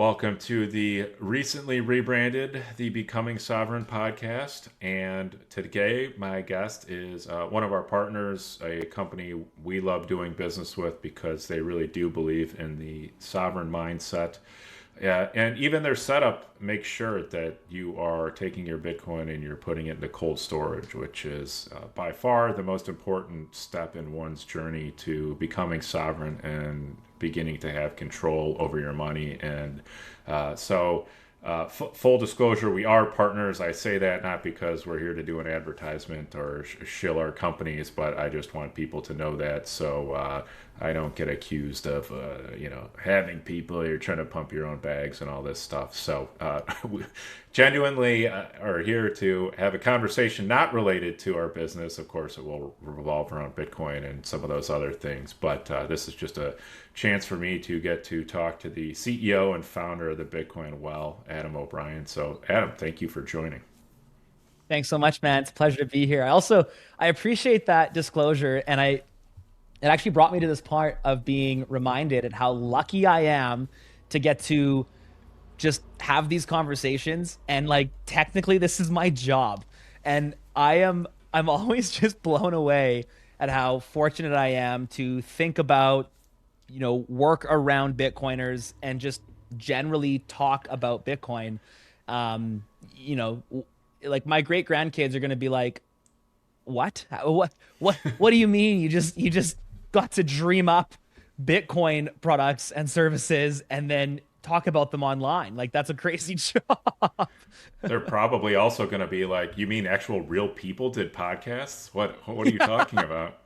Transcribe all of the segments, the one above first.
Welcome to the recently rebranded the Becoming Sovereign podcast. And today, my guest is one of our partners, a company we love doing business with because they really do believe in the sovereign mindset. And even their setup makes sure that you are taking your Bitcoin and you're putting it into cold storage, which is by far the most important step in one's journey to becoming sovereign and beginning to have control over your money. And full disclosure, we are partners. I say that not because we're here to do an advertisement or shill our companies, but I just want people to know that so I don't get accused of, having people you're trying to pump your own bags and all this stuff. So we genuinely are here to have a conversation not related to our business. Of course, it will revolve around Bitcoin and some of those other things, but this is just a chance for me to get to talk to the CEO and founder of the Bitcoin Well, Adam O'Brien. So, Adam, thank you for joining. Thanks so much, man. It's a pleasure to be here. I appreciate that disclosure, and it actually brought me to this part of being reminded at how lucky I am to get to just have these conversations. And like, technically, this is my job, and I'm always just blown away at how fortunate I am to think about, work around Bitcoiners and just generally talk about Bitcoin. Um, you know, like my great grandkids are going to be like, what do you mean you just got to dream up Bitcoin products and services and then talk about them online? Like that's a crazy job. They're probably also going to be like, "You mean actual real people did podcasts? What are you talking about?"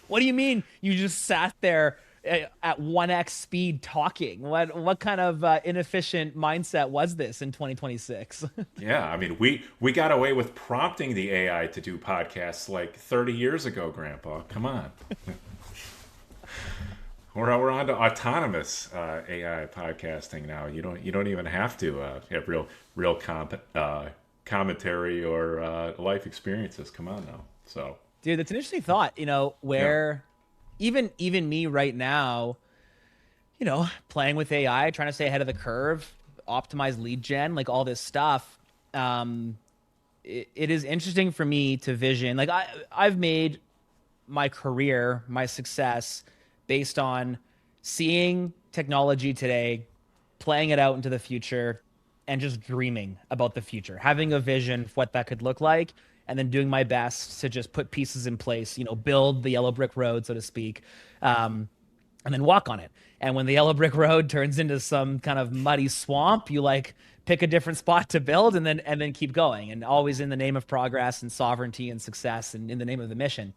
What do you mean you just sat there at 1x speed talking? What kind of inefficient mindset was this in 2026? Yeah, I mean, we got away with prompting the AI to do podcasts like 30 years ago, Grandpa. Come on. We're on to autonomous AI podcasting now. You don't even have to have commentary or life experiences. Come on now. So Dude, that's an interesting thought, yeah, where even me right now, playing with AI, trying to stay ahead of the curve, optimize lead gen, like all this stuff. It is interesting for me to vision. Like I've made my career, my success based on seeing technology today, playing it out into the future, and just dreaming about the future, having a vision of what that could look like, and then doing my best to just put pieces in place, build the yellow brick road, so to speak, and then walk on it. And when the yellow brick road turns into some kind of muddy swamp, you like pick a different spot to build and then keep going, and always in the name of progress and sovereignty and success and in the name of the mission.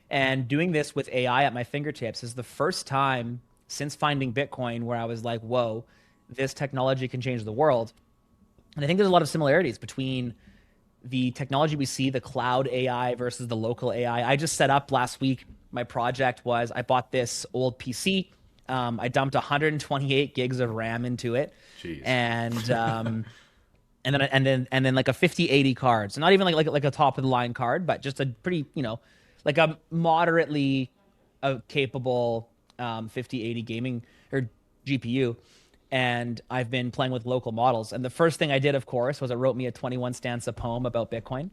And doing this with AI at my fingertips is the first time since finding Bitcoin where I was like, whoa, this technology can change the world. And I think there's a lot of similarities between the technology we see, the cloud AI versus the local AI. I just set up last week. My project was I bought this old PC. I dumped 128 gigs of RAM into it, jeez. and and then like a 5080 card. So not even like a top of the line card, but just a pretty, like a moderately capable 5080 gaming or GPU. And I've been playing with local models. And the first thing I did, of course, was I wrote me a 21 stanza poem about Bitcoin.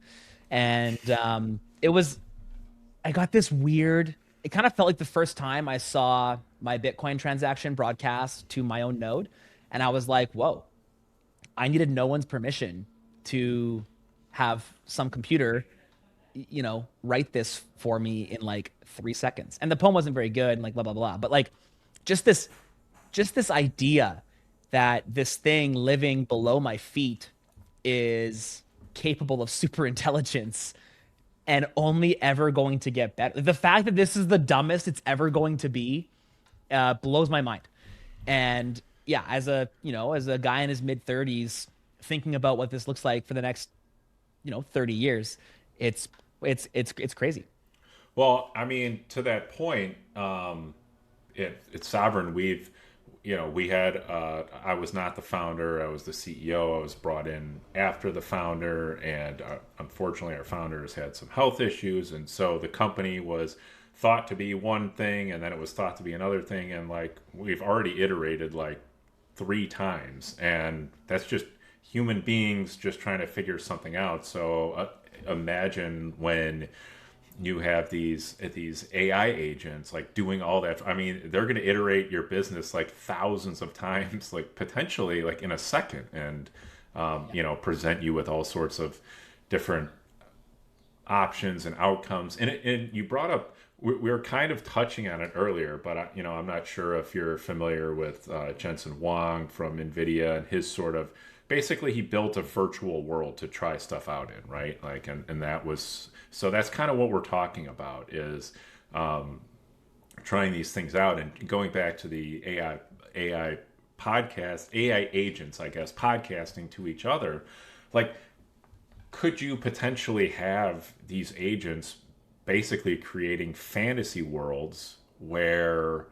And I got this weird, it kind of felt like the first time I saw my Bitcoin transaction broadcast to my own node. And I was like, whoa, I needed no one's permission to have some computer, write this for me in like 3 seconds. And the poem wasn't very good and like blah, blah, blah. But like just this, just this idea that this thing living below my feet is capable of super intelligence and only ever going to get better. The fact that this is the dumbest it's ever going to be blows my mind. And yeah, as a guy in his mid 30s, thinking about what this looks like for the next 30 years, it's it's crazy. Well, I mean, to that point, it's sovereign. We had, I was not the founder. I was the CEO. I was brought in after the founder, and unfortunately, our founder has had some health issues, and so the company was thought to be one thing and then it was thought to be another thing, and like we've already iterated like three times, and that's just human beings just trying to figure something out. So imagine when you have these AI agents like doing all that. I mean, they're going to iterate your business like thousands of times, like potentially like in a second, and present you with all sorts of different options and outcomes. And you brought up, we were kind of touching on it earlier, but I'm not sure if you're familiar with Jensen Huang from NVIDIA and his sort of, basically he built a virtual world to try stuff out in, right? Like, and that was, so that's kind of what we're talking about is trying these things out and going back to the AI podcast, AI agents, I guess, podcasting to each other. Like, could you potentially have these agents basically creating fantasy worlds where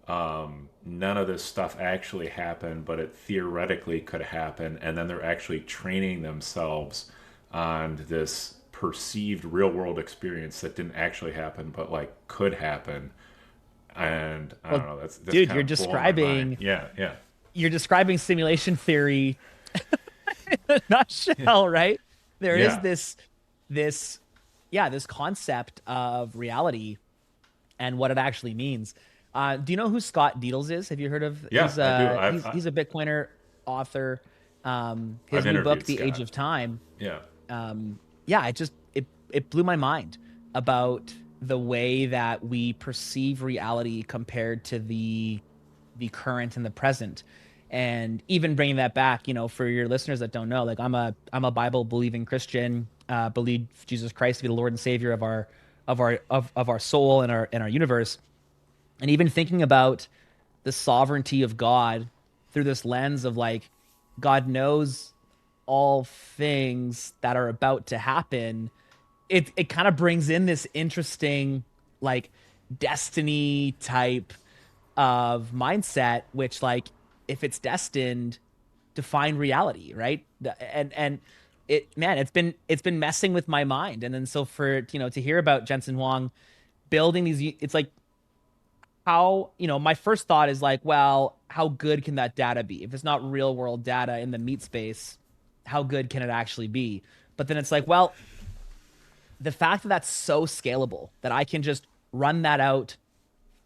none of this stuff actually happened, but it theoretically could happen, and then they're actually training themselves on this perceived real world experience that didn't actually happen, but like could happen. And I don't Well, know, that's dude, kind of blowing my mind. Yeah, yeah, you're describing simulation theory in a nutshell, right? There is yeah, this yeah, this concept of reality and what it actually means. Do you know who Scott Deedles is? Have you heard of? yeah. I do. I've He's a Bitcoiner author. His I've new book, interviewed The Age Scott. of Time. Yeah, Yeah, it blew my mind about the way that we perceive reality compared to the current and the present. And even bringing that back, for your listeners that don't know, like I'm a Bible believing Christian, believe Jesus Christ to be the Lord and Savior of our soul and our universe. And even thinking about the sovereignty of God through this lens of like God knows all things that are about to happen, it kind of brings in this interesting like destiny type of mindset, which like if it's destined, define reality, right? And it, man, it's been messing with my mind. And then so for to hear about Jensen Huang building these, it's like how, my first thought is like, well, how good can that data be? If it's not real world data in the meat space, how good can it actually be? But then it's like, well, the fact that that's so scalable that I can just run that out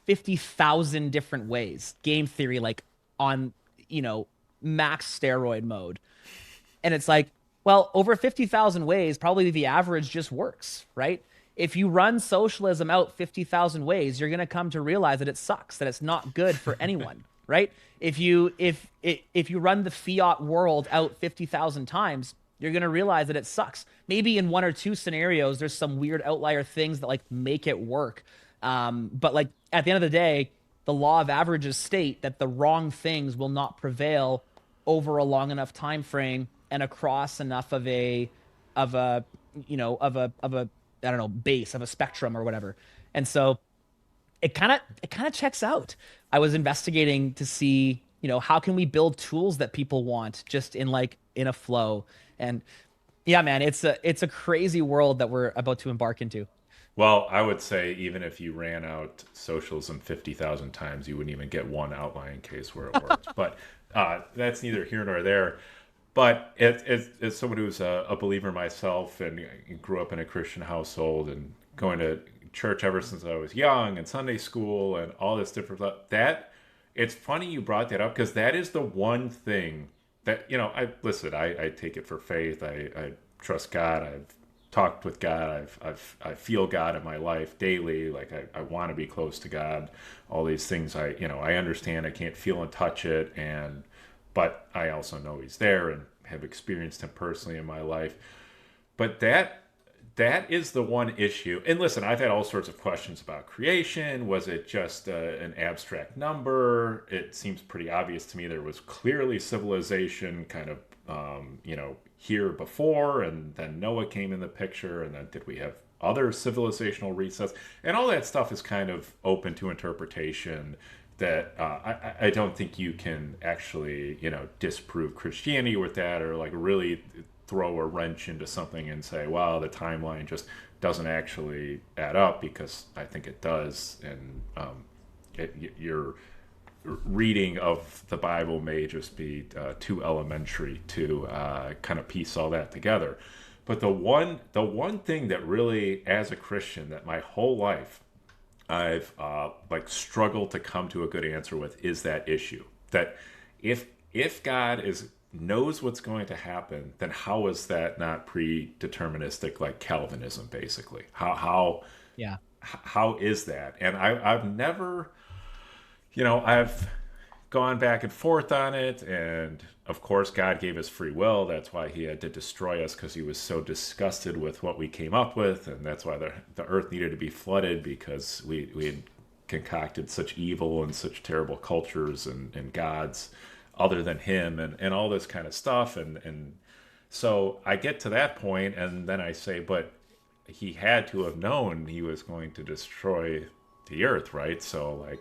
50,000 different ways, game theory, like on, max steroid mode. And it's like, well, over 50,000 ways, probably the average just works, right? If you run socialism out 50,000 ways, you're going to come to realize that it sucks, that it's not good for anyone, right? If you run the fiat world out 50,000 times, you're going to realize that it sucks. Maybe in one or two scenarios there's some weird outlier things that like make it work. But like at the end of the day, the law of averages state that the wrong things will not prevail over a long enough time frame and across enough of a of a I don't know, base of a spectrum or whatever. And so it kind of checks out. I was investigating to see, how can we build tools that people want just in a flow. And yeah, man, it's a crazy world that we're about to embark into. well, I would say even if you ran out socialism 50,000 times, you wouldn't even get one outlying case where it worked. But that's neither here nor there. But as someone who's a believer myself and grew up in a Christian household and going to church ever since I was young and Sunday school and all this different stuff, that it's funny you brought that up because that is the one thing that, I take it for faith. I trust God. I've talked with God. I feel God in my life daily. Like I want to be close to God. All these things I understand. I can't feel and touch it, but I also know He's there and have experienced Him personally in my life. But that is the one issue. And listen, I've had all sorts of questions about creation. Was it just an abstract number? It seems pretty obvious to me there was clearly civilization kind of, here before, and then Noah came in the picture, and then did we have other civilizational resets? And all that stuff is kind of open to interpretation. That I don't think you can actually, disprove Christianity with that, or like really throw a wrench into something and say, well, the timeline just doesn't actually add up, because I think it does. And your reading of the Bible may just be too elementary to kind of piece all that together. But the one thing that really, as a Christian, that my whole life I've like struggled to come to a good answer with is that issue that if God is knows what's going to happen, then how is that not predeterministic, like Calvinism, basically? Yeah. How is that? And I've never, I've gone back and forth on it. And of course, God gave us free will. That's why he had to destroy us, because he was so disgusted with what we came up with. And that's why the earth needed to be flooded, because we had concocted such evil and such terrible cultures and gods other than him, and all this kind of stuff. And so I get to that point, and then I say, but he had to have known he was going to destroy the earth, right? So, like,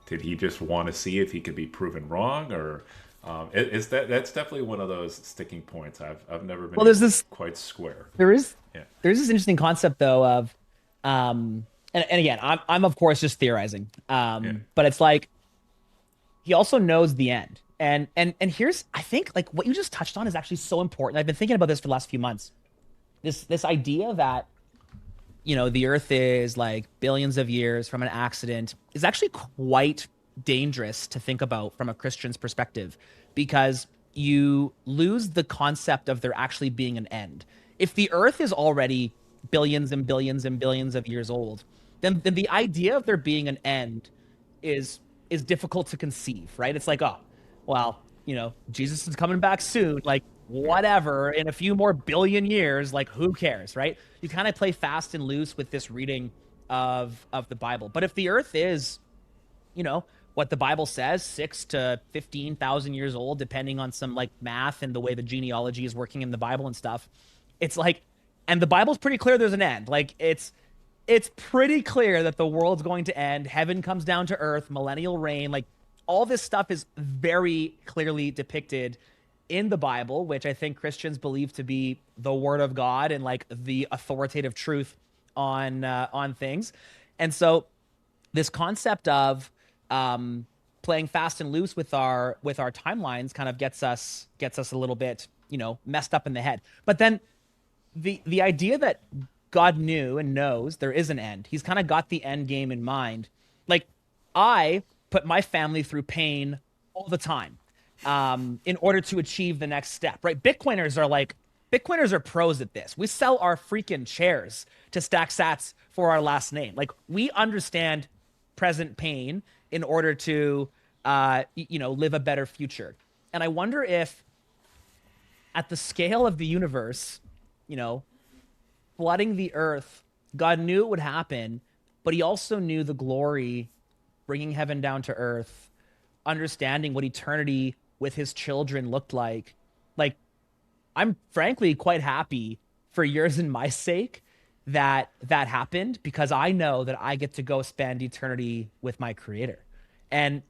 did he just want to see if he could be proven wrong, or that's definitely one of those sticking points. I've never been Well, able there's to this quite square. there is Yeah, there's this interesting concept though of and again, I'm of course just theorizing. yeah, But it's like he also knows the end. And here's, I think, like what you just touched on is actually so important. I've been thinking about this for the last few months. This idea that the earth is like billions of years from an accident is actually quite dangerous to think about from a Christian's perspective, because you lose the concept of there actually being an end. If the earth is already billions and billions and billions of years old, then the idea of there being an end is is difficult to conceive, right? It's like, oh, well, Jesus is coming back soon, like yeah, whatever, in a few more billion years, like who cares, right? You kind of play fast and loose with this reading of the Bible. But if the earth is, what the Bible says, 6 to 15,000 years old, depending on some like math and the way the genealogy is working in the Bible and stuff, it's like, and the Bible's pretty clear there's an end. Like it's pretty clear that the world's going to end. Heaven comes down to earth, millennial reign. Like all this stuff is very clearly depicted in the Bible, which I think Christians believe to be the word of God and like the authoritative truth on things. And so this concept of playing fast and loose with our timelines kind of gets us a little bit messed up in the head. But then the idea that God knew and knows there is an end. He's kind of got the end game in mind. Like I put my family through pain all the time in order to achieve the next step, right? Bitcoiners are pros at this. We sell our freaking chairs to stack sats for our last name. Like we understand present pain in order to live a better future. And I wonder if at the scale of the universe, you know, flooding the earth, God knew it would happen, but he also knew the glory, bringing heaven down to earth, understanding what eternity with his children looked like. Like, I'm frankly quite happy for yours and my sake that that happened, because I know that I get to go spend eternity with my creator. And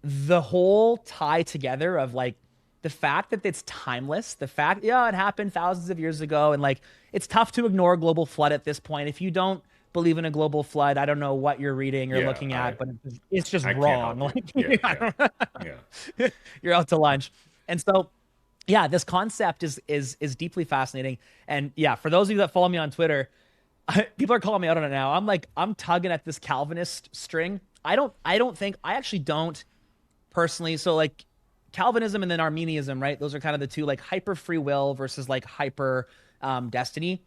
the whole tie together of like the fact that it's timeless, the fact, yeah, it happened thousands of years ago, and like it's tough to ignore global flood at this point. If you don't believe in a global flood, I don't know what you're reading or yeah. looking I at, but it's just I can't wrong. help you. Like Yeah, yeah, yeah, you're out to lunch. And so yeah, this concept is deeply fascinating. And yeah, for those of you that follow me on Twitter, people are calling me out on it now. I'm tugging at this Calvinist string. I actually don't personally. So like Calvinism and then Arminianism, right? Those are kind of the two, like hyper free will versus like hyper destiny.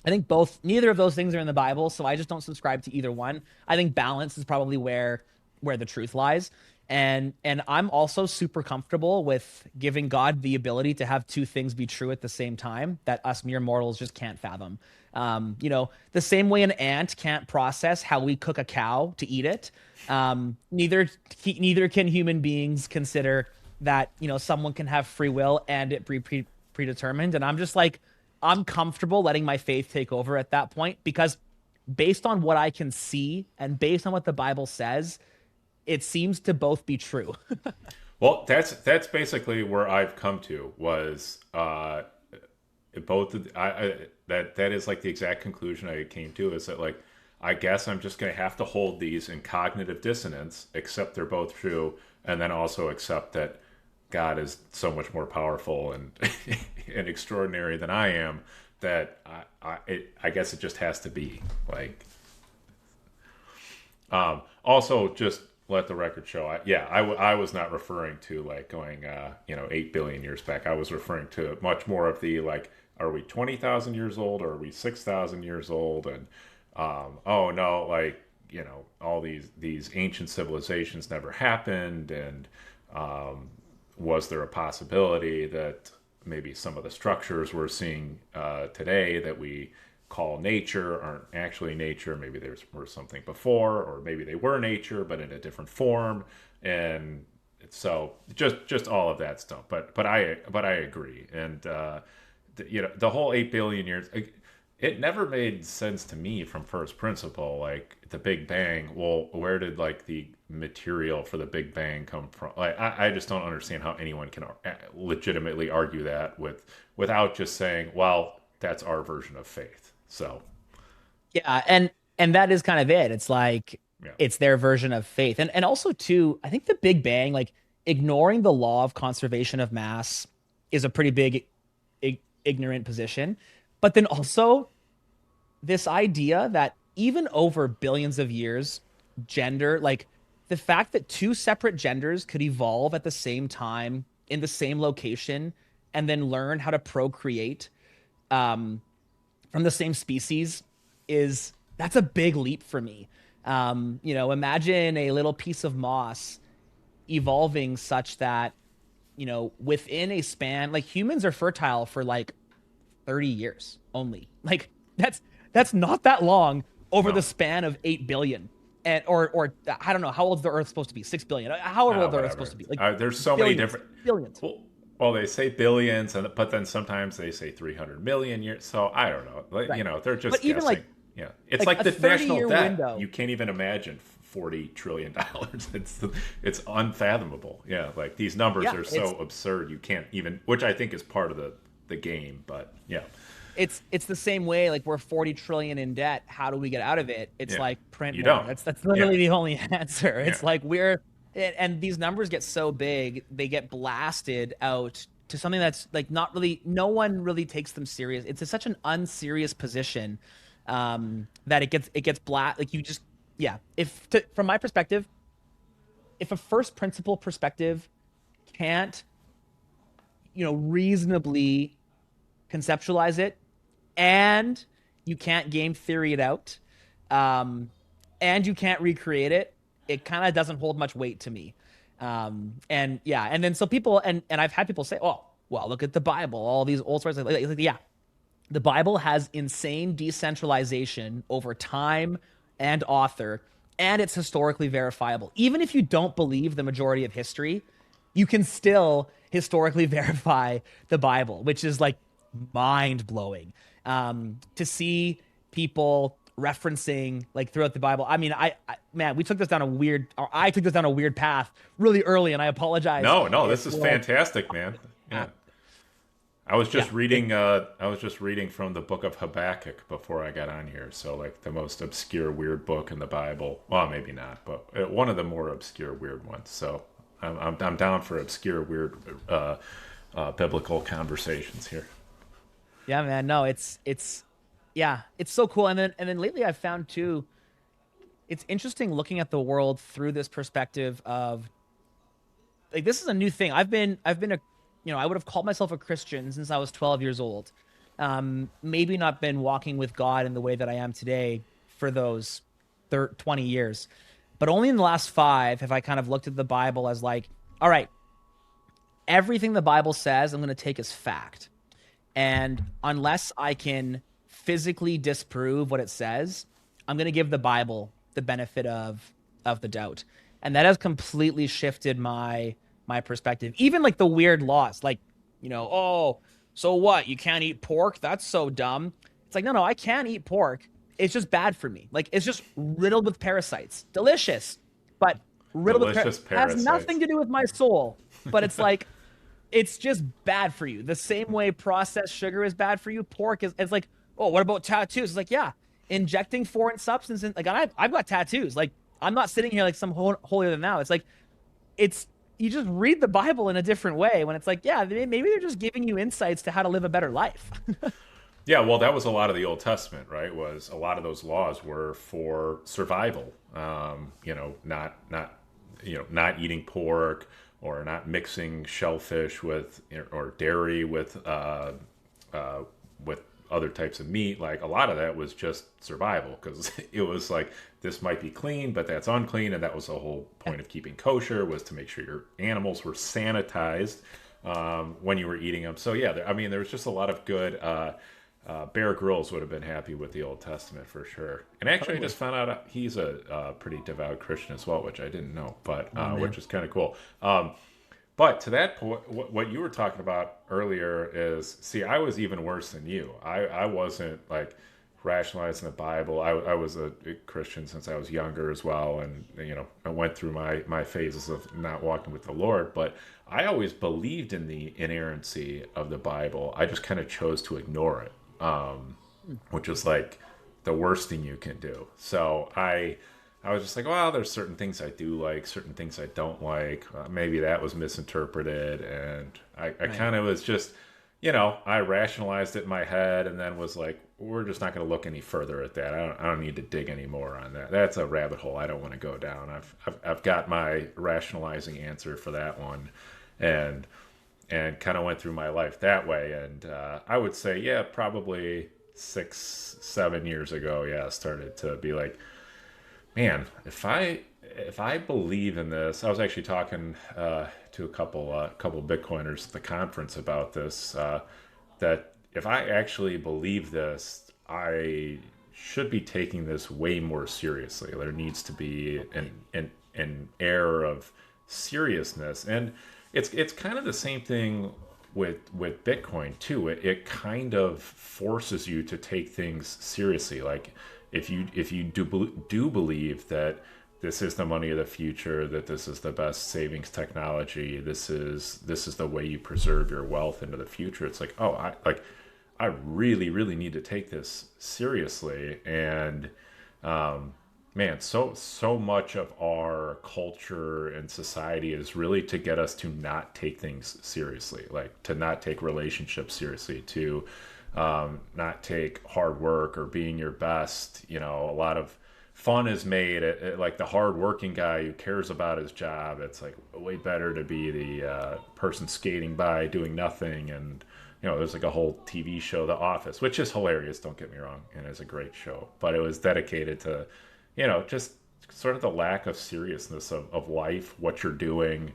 I think neither of those things are in the Bible, so I just don't subscribe to either one. I think balance is probably where the truth lies. And I'm also super comfortable with giving God the ability to have two things be true at the same time that us mere mortals just can't fathom. The same way an ant can't process how we cook a cow to eat it. Neither can human beings consider that someone can have free will and it be predetermined. And I'm just like, I'm comfortable letting my faith take over at that point, because based on what I can see and based on what the Bible says, it seems to both be true. Well, that's basically where I've come to was both of that is like the exact conclusion I came to is that like I guess I'm just going to have to hold these in cognitive dissonance, accept they're both true, and then also accept that God is so much more powerful and and extraordinary than I am that I guess it just has to be like also, just let the record show. I was not referring to like going, 8 billion years back. I was referring to much more of the like, are we 20,000 years old or are we 6,000 years old? And oh no, like all these ancient civilizations never happened, and was there a possibility that maybe some of the structures we're seeing today that we call nature aren't actually nature? Maybe there was something before, or maybe they were nature but in a different form. And so just all of that stuff. But I agree. And the whole 8 billion years. It never made sense to me from first principle, like the Big Bang. Well, where did like the material for the Big Bang come from? Like, I just don't understand how anyone can legitimately argue that without just saying, well, that's our version of faith. So, Yeah, and that is kind of it. It's like yeah, it's their version of faith. And also too, I think the Big Bang, like ignoring the law of conservation of mass is a pretty big ignorant position. But then also this idea that even over billions of years, gender, like the fact that two separate genders could evolve at the same time in the same location and then learn how to procreate um, from the same species is that's a big leap for me. Imagine a little piece of moss evolving such that, within a span, like humans are fertile for like 30 years only. Like that's not that long over the no, span of 8 billion. And or I don't know how old the Earth's supposed to be, 6 billion. However old the Earth's supposed whatever. to be. Like There's so many billions, different. billions. Well, well, they say billions, but then sometimes they say 300 million years. So I don't know. Like, Right. they're But just even guessing. Yeah, it's like like a the 30 national year debt. window. You can't even imagine $40 trillion. It's unfathomable. Yeah, like these numbers Yeah, are so absurd you can't even. Which I think is part of the game. But yeah, it's the same way like we're 40 trillion in debt. How do we get out of it? It's yeah, like print you more. don't. That's Yeah, literally the only answer. yeah, It's like we're and these numbers get so big, they get blasted out to something that's like not really no one really takes them serious. It's such an unserious position that it gets like you just yeah. From my perspective, if a first principle perspective can't, reasonably conceptualize it and you can't game theory it out, um, and you can't recreate it, it kind of doesn't hold much weight to me. And yeah, and then so people and I've had people say, "Oh, well, look at the Bible, all these old stories." Like, yeah, the Bible has insane decentralization over time and author, and it's historically verifiable. Even if you don't believe the majority of history, you can still historically verify the Bible, which is like mind blowing. To see people referencing like throughout the Bible. I mean, man, we took this down a weird, or I took this down a weird path really early, and I apologize no, no, if this is we're fantastic, man. Yeah. I was yeah, just reading. I was just reading from the book of Habakkuk before I got on here. So, like the most obscure, weird book in the Bible. Well, maybe not, but one of the more obscure, weird ones. So, I'm down for obscure, weird, biblical conversations here. yeah, man. No, yeah, it's so cool. And then lately I've found too, it's interesting looking at the world through this perspective of like this is a new thing. I've been a I would have called myself a Christian since I was 12 years old. Maybe not been walking with God in the way that I am today for those 20 years. But only in the last 5 have I kind of looked at the Bible as like, all right, everything the Bible says, I'm going to take as fact. And unless I can physically disprove what it says, I'm going to give the Bible the benefit of the doubt. And that has completely shifted my perspective. Even like the weird laws, like, oh, so what? You can't eat pork? That's so dumb. It's like, no, no, I can eat pork. It's just bad for me. Like it's just riddled with parasites. Delicious, but riddled with Delicious has parasites. nothing to do with my soul. but it's like it's just bad for you. The same way processed sugar is bad for you, pork is. It's like, oh, what about tattoos? It's like, yeah, injecting foreign substance in. Like, I've got tattoos. Like, I'm not sitting here like some holier than thou. It's like it's you just read the Bible in a different way when it's like, yeah, maybe they're just giving you insights to how to live a better life. Yeah, well, that was a lot of the Old Testament, right? Was a lot of those laws were for survival. Not eating pork or not mixing shellfish with or dairy uh, with other types of meat. Like a lot of that was just survival because it was like this might be clean, but that's unclean, and that was the whole point of keeping kosher was to make sure your animals were sanitized when you were eating them. So yeah, I mean, there was just a lot of good. Bear Grylls would have been happy with the Old Testament for sure. And actually, I Totally. just found out he's a pretty devout Christian as well, which I didn't know, but Oh man. which is kind of cool. But to that point, what you were talking about earlier is, see, I was even worse than you. I wasn't like rationalizing the Bible. I was a Christian since I was younger as well, and I went through my phases of not walking with the Lord. But I always believed in the inerrancy of the Bible. I just kind of chose to ignore it, which is like the worst thing you can do. So I was just like, well, there's certain things I do like, certain things I don't like. Maybe that was misinterpreted, and I Right. kind of was just, I rationalized it in my head, and then was like, we're just not going to look any further at that. I don't need to dig any more on that. That's a rabbit hole I don't want to go down. I've got my rationalizing answer for that one, and kind of went through my life that way. And I would say, yeah, probably 6, 7 years ago, yeah, I started to be like, man, if I believe in this, I was actually talking to a couple Bitcoiners at the conference about this. That if I actually believe this, I should be taking this way more seriously. There needs to be Totally. an air of seriousness, and it's kind of the same thing with Bitcoin too. It kind of forces you to take things seriously. Like if you do believe that this is the money of the future, that this is the best savings technology, this is the way you preserve your wealth into the future. It's like, oh, I really really need to take this seriously. And man, so much of our culture and society is really to get us to not take things seriously, like to not take relationships seriously, to not take hard work or being your best. A lot of fun is made at like the hardworking guy who cares about his job. It's like way better to be the person skating by doing nothing. And there's like a whole TV show, The Office, which is hilarious. Don't get me wrong, and it's a great show, but it was dedicated to just sort of the lack of seriousness of life, what you're doing.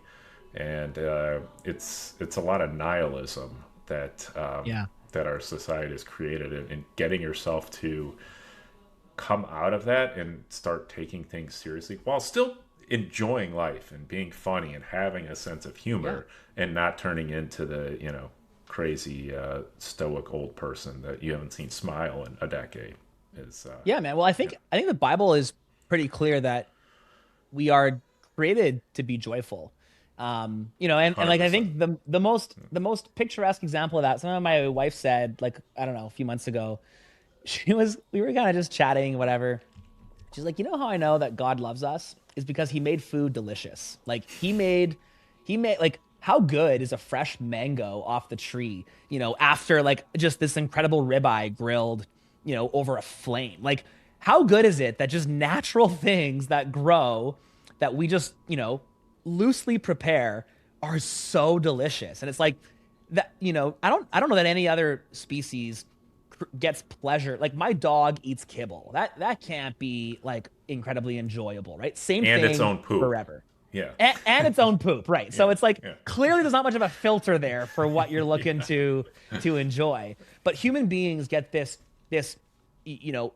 And it's a lot of nihilism Yeah. that our society has created, and getting yourself to come out of that and start taking things seriously while still enjoying life and being funny and having a sense of Yeah. humor, and not turning into the crazy stoic old person that you haven't seen smile in a decade is Yeah, man. Well, I think the Bible is pretty clear that we are created to be joyful. And like I 100%. think the most picturesque example of that, something my wife said, like, I don't know, a few months ago, we were kind of just chatting, whatever. She's like, you know how I know that God loves us is because he made food delicious. Like he made like how good is a fresh mango off the tree, after like just this incredible ribeye grilled, over a flame. Like how good is it that just natural things that grow that we just, loosely prepare are so delicious. And it's like that, I don't know that any other species gets pleasure. Like my dog eats kibble. That can't be like incredibly enjoyable, right? Same And its thing own poop. forever. Yeah. And its own poop, right? So Yeah. it's like Yeah. clearly there's not much of a filter there for what you're looking Yeah. to enjoy. But human beings get this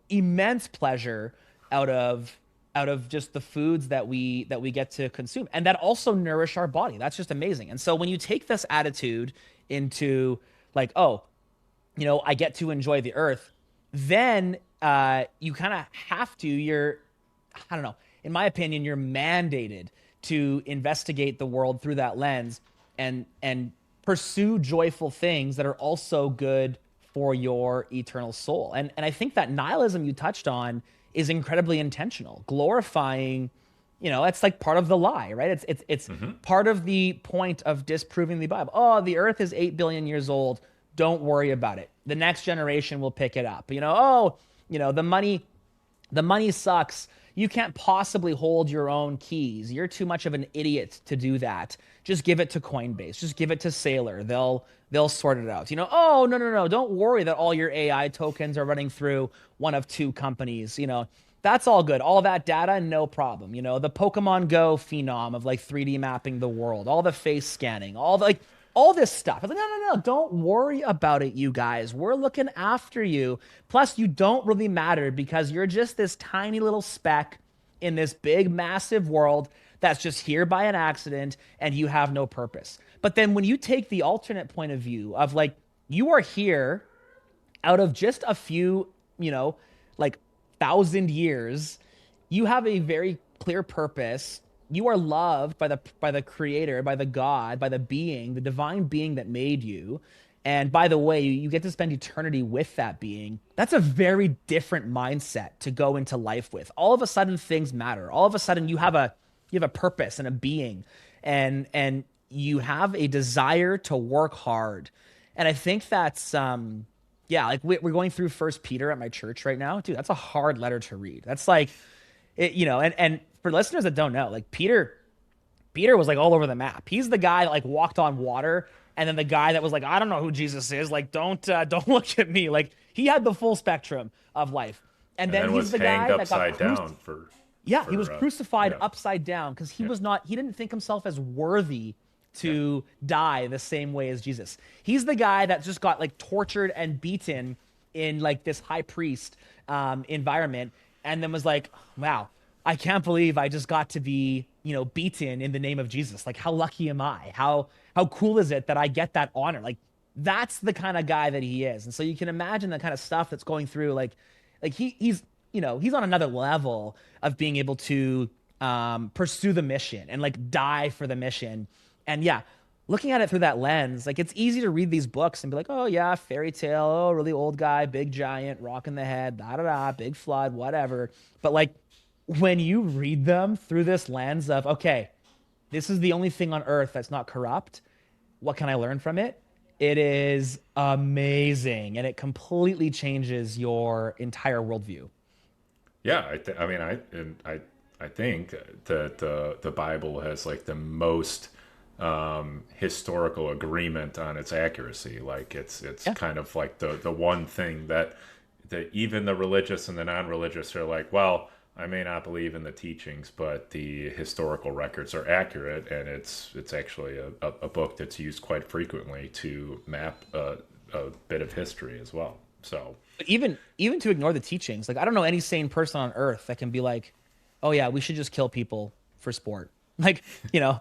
immense pleasure out of just the foods that we get to consume, and that also nourish our body. That's just amazing. And so when you take this attitude into like, oh, I get to enjoy the earth, then you kind of have to, I don't know, in my opinion, you're mandated to investigate the world through that lens and pursue joyful things that are also good for your eternal soul. And I think that nihilism you touched on is incredibly intentional, glorifying, it's like part of the lie, right? It's Hmm. part of the point of disproving the Bible. Oh, the earth is 8 billion years old. Don't worry about it. The next generation will pick it up. Oh, the money sucks. You can't possibly hold your own keys. You're too much of an idiot to do that. Just give it to Coinbase. Just give it to Sailor. They'll sort it out. Oh, no, no, no. Don't worry that all your AI tokens are running through one of two companies. That's all good. All that data, no problem. The Pokemon Go phenom of like 3D mapping the world, all the face scanning, all this stuff. I was like, no, no, no, don't worry about it, you guys. We're looking after you. Plus, you don't really matter because you're just this tiny little speck in this big, massive world that's just here by an accident and you have no purpose. But then when you take the alternate point of view of like, you are here out of just a few, like 1,000 years, you have a very clear purpose. You are loved by the creator, by the God, by the being, the divine being that made you. And by the way, you get to spend eternity with that being. That's a very different mindset to go into life with. All of a sudden things matter. All of a sudden you have a purpose and a being, and you have a desire to work hard. And I think that's yeah, like we're going through First Peter at my church right now. Dude, that's a hard letter to read. That's like and for listeners that don't know, like Peter was like all over the map. He's the guy that like walked on water, and then the guy that was like, I don't know who Jesus is. Like, don't look at me. Like he had the full spectrum of life. And And then then he's was the hanged guy that got upside down yeah, he was for crucified yeah, upside down because yeah, he didn't think himself as worthy yeah. to die the same way as Jesus. He's the guy that just got like tortured and beaten in like this high priest environment, and then was like, wow, I can't believe I just got to be, beaten in the name of Jesus. Like, how lucky am I? How cool is it that I get that honor? Like, that's the kind of guy that he is. And so you can imagine the kind of stuff that's going through, like he's on another level of being able to pursue the mission and like die for the mission. And yeah, looking at it through that lens, like it's easy to read these books and be like, oh yeah, fairy tale, oh really old guy, big giant, rock in the head, da da da, big flood, whatever. But like when you read them through this lens of, okay, this is the only thing on earth that's not corrupt. What can I learn from it? It is amazing, and it completely changes your entire worldview. Yeah, I mean, I think that the Bible has like the most historical agreement on its accuracy. Like it's Yeah. kind of like the one thing that even the religious and the non-religious are like, well, I may not believe in the teachings, but the historical records are accurate, and it's actually a book that's used quite frequently to map a bit of history as well. So But even to ignore the teachings, like I don't know any sane person on earth that can be like, "Oh yeah, we should just kill people for sport." Like, you know,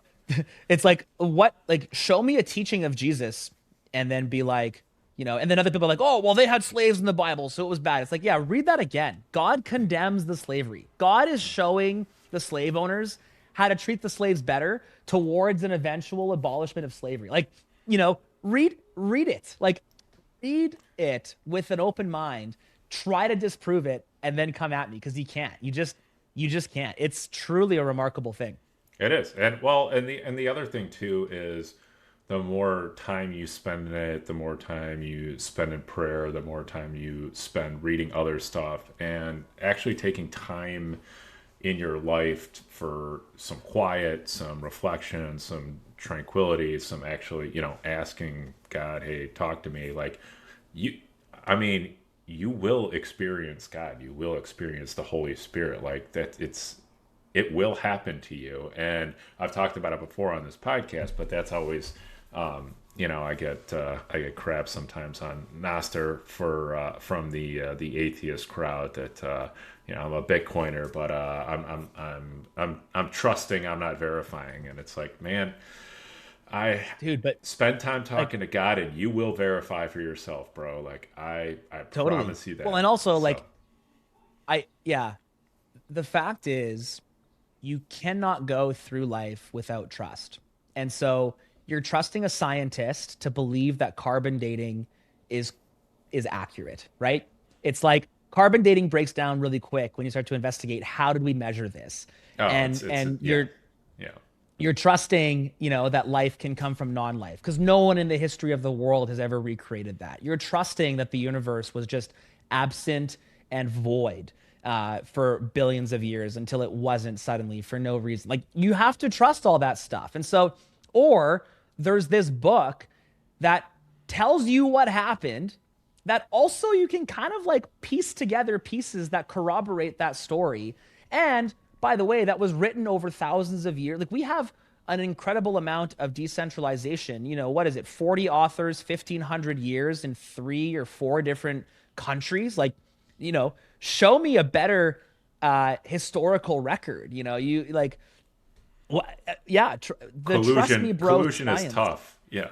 it's like what like show me a teaching of Jesus and then be like, and then other people are like, "Oh, well they had slaves in the Bible, so it was bad." It's like, "Yeah, read that again." God condemns the slavery. God is showing the slave owners how to treat the slaves better towards an eventual abolishment of slavery. Like, read it. Like read it with an open mind, try to disprove it, and then come at me because you can't. You just can't. It's truly a remarkable thing. it is, and well, and the other thing too is the more time you spend in it, the more time you spend in prayer, the more time you spend reading other stuff, and actually taking time in your life for some quiet, some reflection, some tranquility, some actually, asking God, hey, talk to me. Like, you, I mean, you will experience God. You will experience the Holy Spirit. Like that, it will happen to you. And I've talked about it before on this podcast, but that's always, I get crap sometimes on Noster from the atheist crowd that I'm a Bitcoiner, but I'm trusting, I'm not verifying, and it's like, man, I Dude, but spend time like talking to God, and you will verify for yourself, bro. Like I totally. promise you Well, that. and also So like yeah, the fact is you cannot go through life without trust. And so you're trusting a scientist to believe that carbon dating is is accurate, right? It's like carbon dating breaks down really quick when you start to investigate how did we measure this, Oh, it's and yeah, yeah, you're trusting, that life can come from non-life because no one in the history of the world has ever recreated that. You're trusting that the universe was just absent and void for billions of years until it wasn't suddenly for no reason. Like you have to trust all that stuff. And so, or there's this book that tells you what happened that also you can kind of like piece together pieces that corroborate that story. And by the way, that was written over thousands of years. Like we have an incredible amount of decentralization. What is it? 40 authors, 1500 years in 3 or 4 different countries. Like, show me a better historical record. You like, what? Yeah, the trust me, bro, collusion is science. tough. Yeah,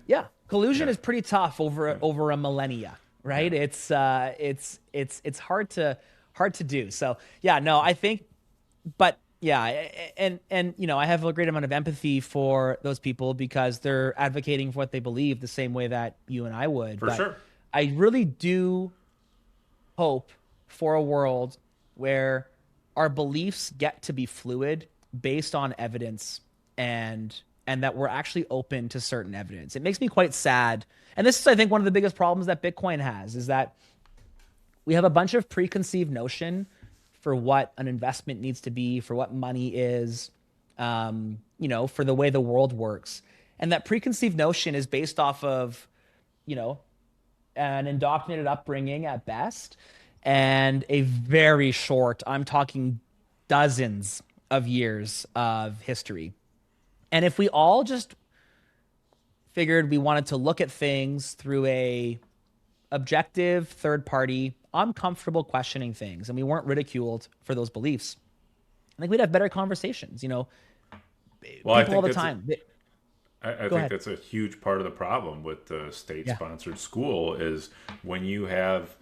Yeah, collusion yeah, is pretty tough yeah, over a millennia, yeah, right? It's hard to do. So yeah, no, I think, but yeah, and I have a great amount of empathy for those people because they're advocating for what they believe the same way that you and I would. for But sure. I really do hope for a world where our beliefs get to be fluid based on evidence and that we're actually open to certain evidence. It makes me quite sad. And this is, I think, one of the biggest problems that Bitcoin has is that we have a bunch of preconceived notion for what an investment needs to be, for what money is, for the way the world works. And that preconceived notion is based off of, you know, an indoctrinated upbringing at best, and a very short, I'm talking dozens of years of history. And if we all just figured we wanted to look at things through a objective third party, I'm comfortable questioning things, and we weren't ridiculed for those beliefs, I think we'd have better conversations. Well, I People all think the that's time. I Go think ahead. that's a huge part of the problem with the Yeah. state-sponsored school is when you have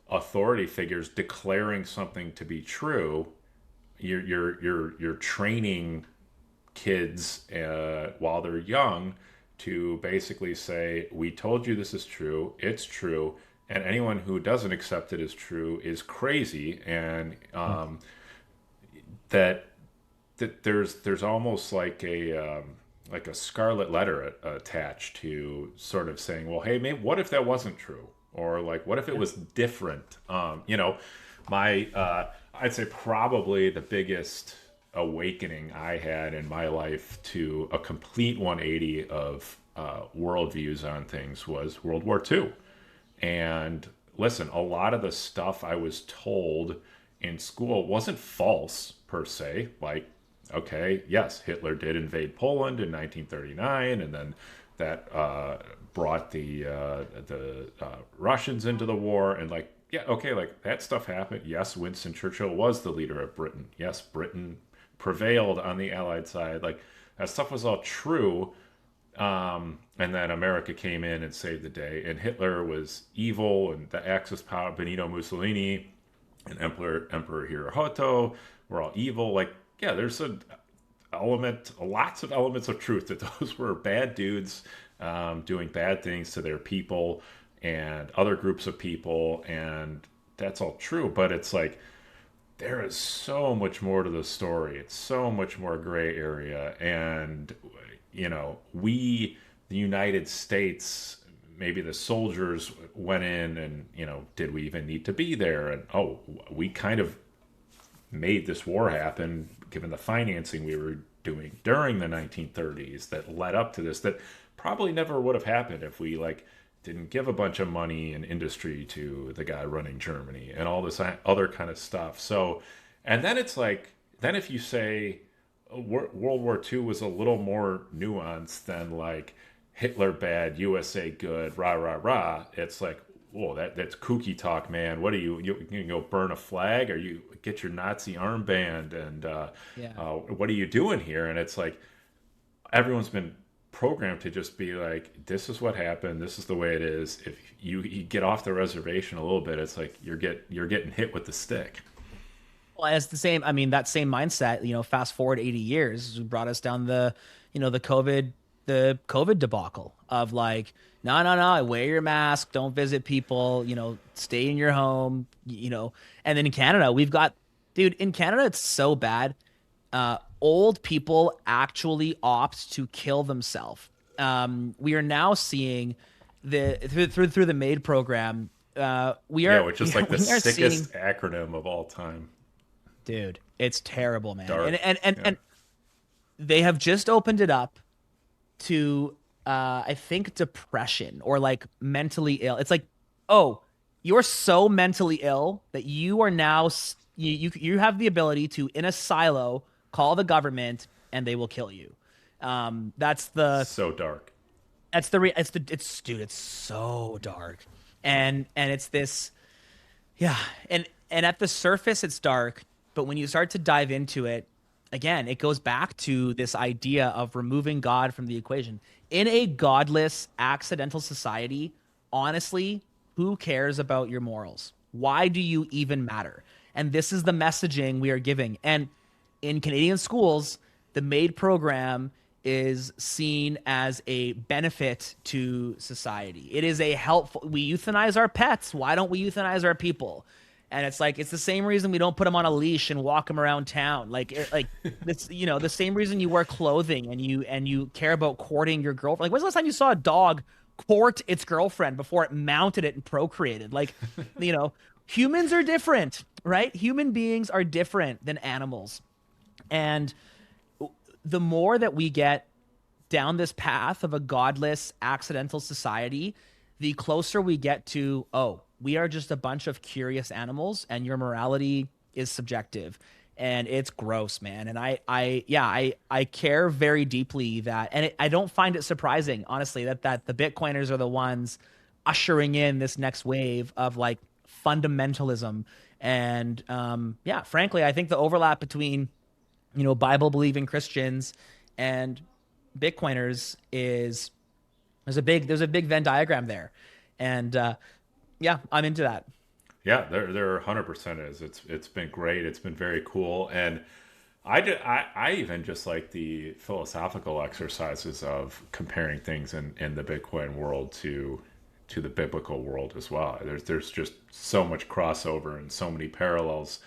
authority figures declaring something to be true, you're training kids while they're young to basically say, "We told you this is true. It's true." And anyone who doesn't accept it as true is crazy, and that there's almost like a scarlet letter attached to sort of saying, well, hey, maybe what if that wasn't true, or like what if it Yeah. was different? My I'd say probably the biggest awakening I had in my life to a complete 180 of worldviews on things was World War II. And listen, a lot of the stuff I was told in school wasn't false per se. Like, okay, yes, Hitler did invade Poland in 1939, and then that brought the Russians into the war, and like, yeah, okay, like that stuff happened. Yes, Winston Churchill was the leader of Britain. Yes, Britain prevailed on the Allied side. Like that stuff was all true, and then America came in and saved the day. And Hitler was evil, and the Axis power, Benito Mussolini, and Emperor Hirohito were all evil. Like, yeah, there's lots of elements of truth that those were bad dudes doing bad things to their people and other groups of people, and that's all true. But it's like there is so much more to the story. It's so much more gray area, and we, the United States, maybe the soldiers went in, and did we even need to be there? And oh, we kind of made this war happen given the financing we were doing during the 1930s that led up to this, that probably never would have happened if we like didn't give a bunch of money and industry to the guy running Germany and all this other kind of stuff. So, and then it's like, then if you say World War II was a little more nuanced than like Hitler bad, USA good, rah rah rah. It's like, whoa, that's kooky talk, man. What are you can go burn a flag, or you get your Nazi armband, and Yeah. what are you doing here? And it's like everyone's been programmed to just be like, this is what happened, this is the way it is. If you get off the reservation a little bit, it's like you're getting hit with the stick. Well, it's the same. I mean, that same mindset, fast forward 80 years brought us down the COVID, the COVID debacle of like, no, no, no, wear your mask, don't visit people, stay in your home, And then in Canada, we've got, dude, in Canada, it's so bad. Old people actually opt to kill themselves. We are now seeing through the MAID program. We Yeah, are which we is are like the we are seeing, sickest acronym of all time. dude, it's terrible, man. And Dark. and and Yeah. and they have just opened it up to I think depression or like mentally ill. It's like, oh, you're so mentally ill that you are now you have the ability to in a silo call the government and they will kill you. That's the So dark. it's dude, it's so dark. And it's this, yeah, and at the surface it's dark, but when you start to dive into it, again, it goes back to this idea of removing God from the equation. In a godless, accidental society, honestly, who cares about your morals? Why do you even matter? And this is the messaging we are giving. And in Canadian schools, the MAID program is seen as a benefit to society. It is a helpful. We euthanize our pets. Why don't we euthanize our people? And it's like it's the same reason we don't put them on a leash and walk them around town. Like it's the same reason you wear clothing and you care about courting your girlfriend. Like when's the last time you saw a dog court its girlfriend before it mounted it and procreated? Like, humans are different, right? Human beings are different than animals. And the more that we get down this path of a godless, accidental society, the closer we get to, oh, we are just a bunch of curious animals and your morality is subjective. And it's gross, man. And I care very deeply that, and I don't find it surprising, honestly, that the Bitcoiners are the ones ushering in this next wave of like fundamentalism. And yeah, frankly, I think the overlap between Bible believing Christians and Bitcoiners is there's a big Venn diagram there, and yeah, I'm into that. Yeah, there 100% is. It's been great. It's been very cool, and I even just like the philosophical exercises of comparing things in the Bitcoin world to the biblical world as well. There's just so much crossover and so many parallels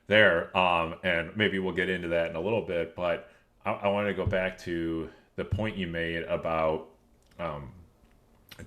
there. And maybe we'll get into that in a little bit, but I want to go back to the point you made about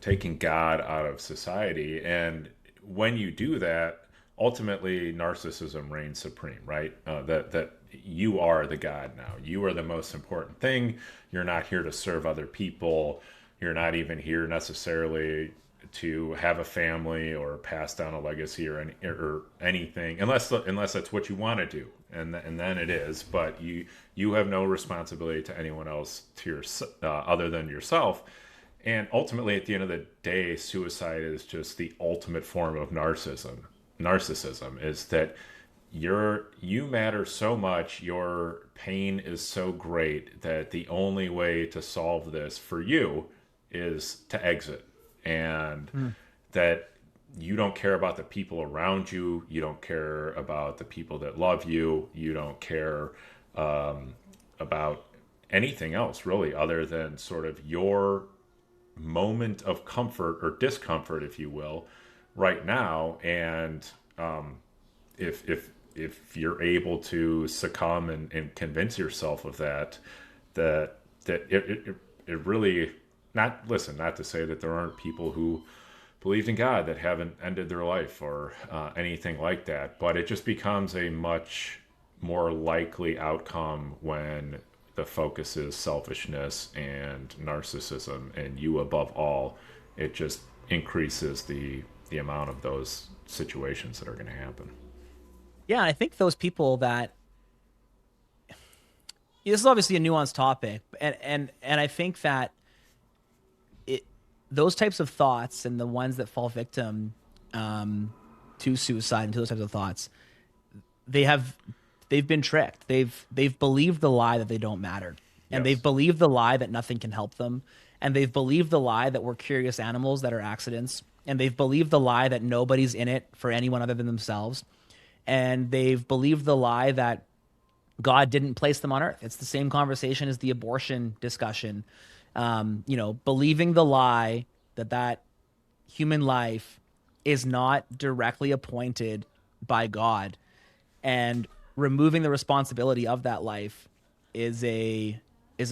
taking God out of society. And when you do that, ultimately narcissism reigns supreme, right? That you are the God now. You are the most important thing. You're not here to serve other people. You're not even here necessarily to have a family or pass down a legacy or anything, unless that's what you want to do, and then it is. But you have no responsibility to anyone else to your other than yourself. And ultimately, at the end of the day, suicide is just the ultimate form of narcissism. Narcissism is that you matter so much, your pain is so great that the only way to solve this for you is to exit, and that you don't care about the people around you, you don't care about the people that love you, you don't care about anything else really other than sort of your moment of comfort or discomfort, if you will, right now. And if you're able to succumb and convince yourself of that it really, not to say that there aren't people who believed in God that haven't ended their life or anything like that, but it just becomes a much more likely outcome when the focus is selfishness and narcissism and you above all. It just increases the amount of those situations that are going to happen. Yeah, I think those people that this is obviously a nuanced topic, and I think that it those types of thoughts and the ones that fall victim to suicide and to those types of thoughts, they have they've been tricked. They've believed the lie that they don't matter. And they've Yes. believed the lie that nothing can help them. And they've believed the lie that we're curious animals that are accidents. And they've believed the lie that nobody's in it for anyone other than themselves. And they've believed the lie that God didn't place them on earth. It's the same conversation as the abortion discussion. Believing the lie that human life is not directly appointed by God, and removing the responsibility of that life is a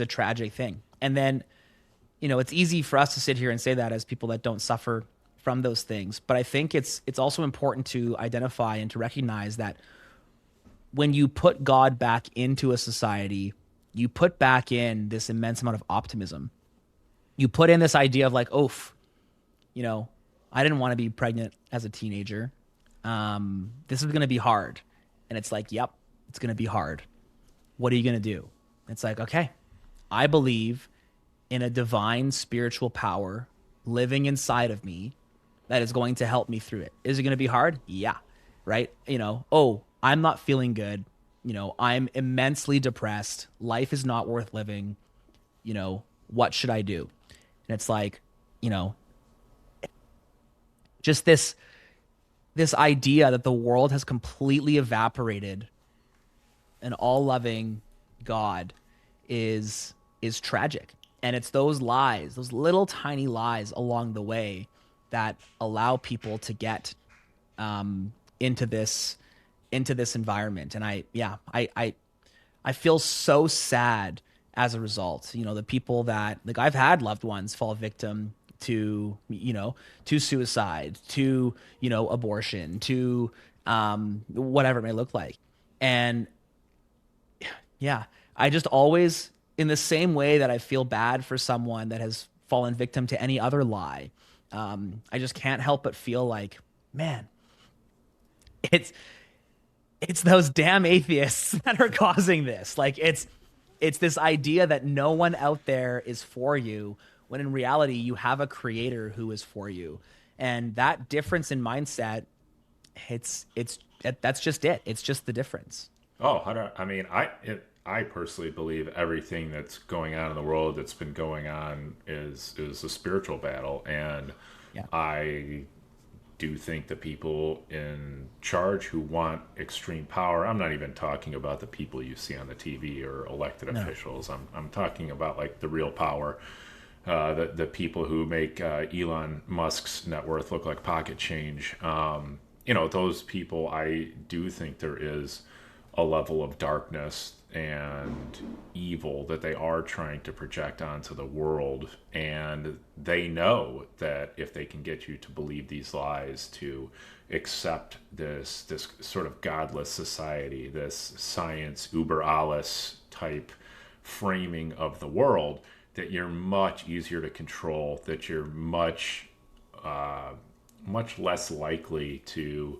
tragic thing. And then, it's easy for us to sit here and say that as people that don't suffer from those things, but I think it's also important to identify and to recognize that when you put God back into a society, you put back in this immense amount of optimism. You put in this idea of like, oh, you know, I didn't want to be pregnant as a teenager. This is going to be hard. And it's like, yep, it's going to be hard. What are you going to do? It's like, okay, I believe in a divine spiritual power living inside of me that is going to help me through it. Is it going to be hard? Yeah. Right. Oh, I'm not feeling good. I'm immensely depressed. Life is not worth living. What should I do? And it's like, you know, just this idea that the world has completely evaporated an all-loving God is tragic. And it's those lies, those little tiny lies along the way that allow people to get into this environment. And I feel so sad as a result. The people that, like, I've had loved ones fall victim to suicide, to abortion, to whatever it may look like. And yeah, I just always, in the same way that I feel bad for someone that has fallen victim to any other lie, I just can't help but feel like, man, it's those damn atheists that are causing this. Like, it's this idea that no one out there is for you, when in reality you have a creator who is for you. And that difference in mindset, that's just it. It's just the difference. Oh, I personally believe everything that's going on in the world that's been going on is a spiritual battle, and Yeah. I do think the people in charge who want extreme power. I'm not even talking about the people you see on the TV or elected No. officials. I'm talking about like the real power. The people who make Elon Musk's net worth look like pocket change. Those people, I do think there is a level of darkness and evil that they are trying to project onto the world. And they know that if they can get you to believe these lies, to accept this sort of godless society, this science uber alles type framing of the world, that you're much easier to control, that you're much less likely to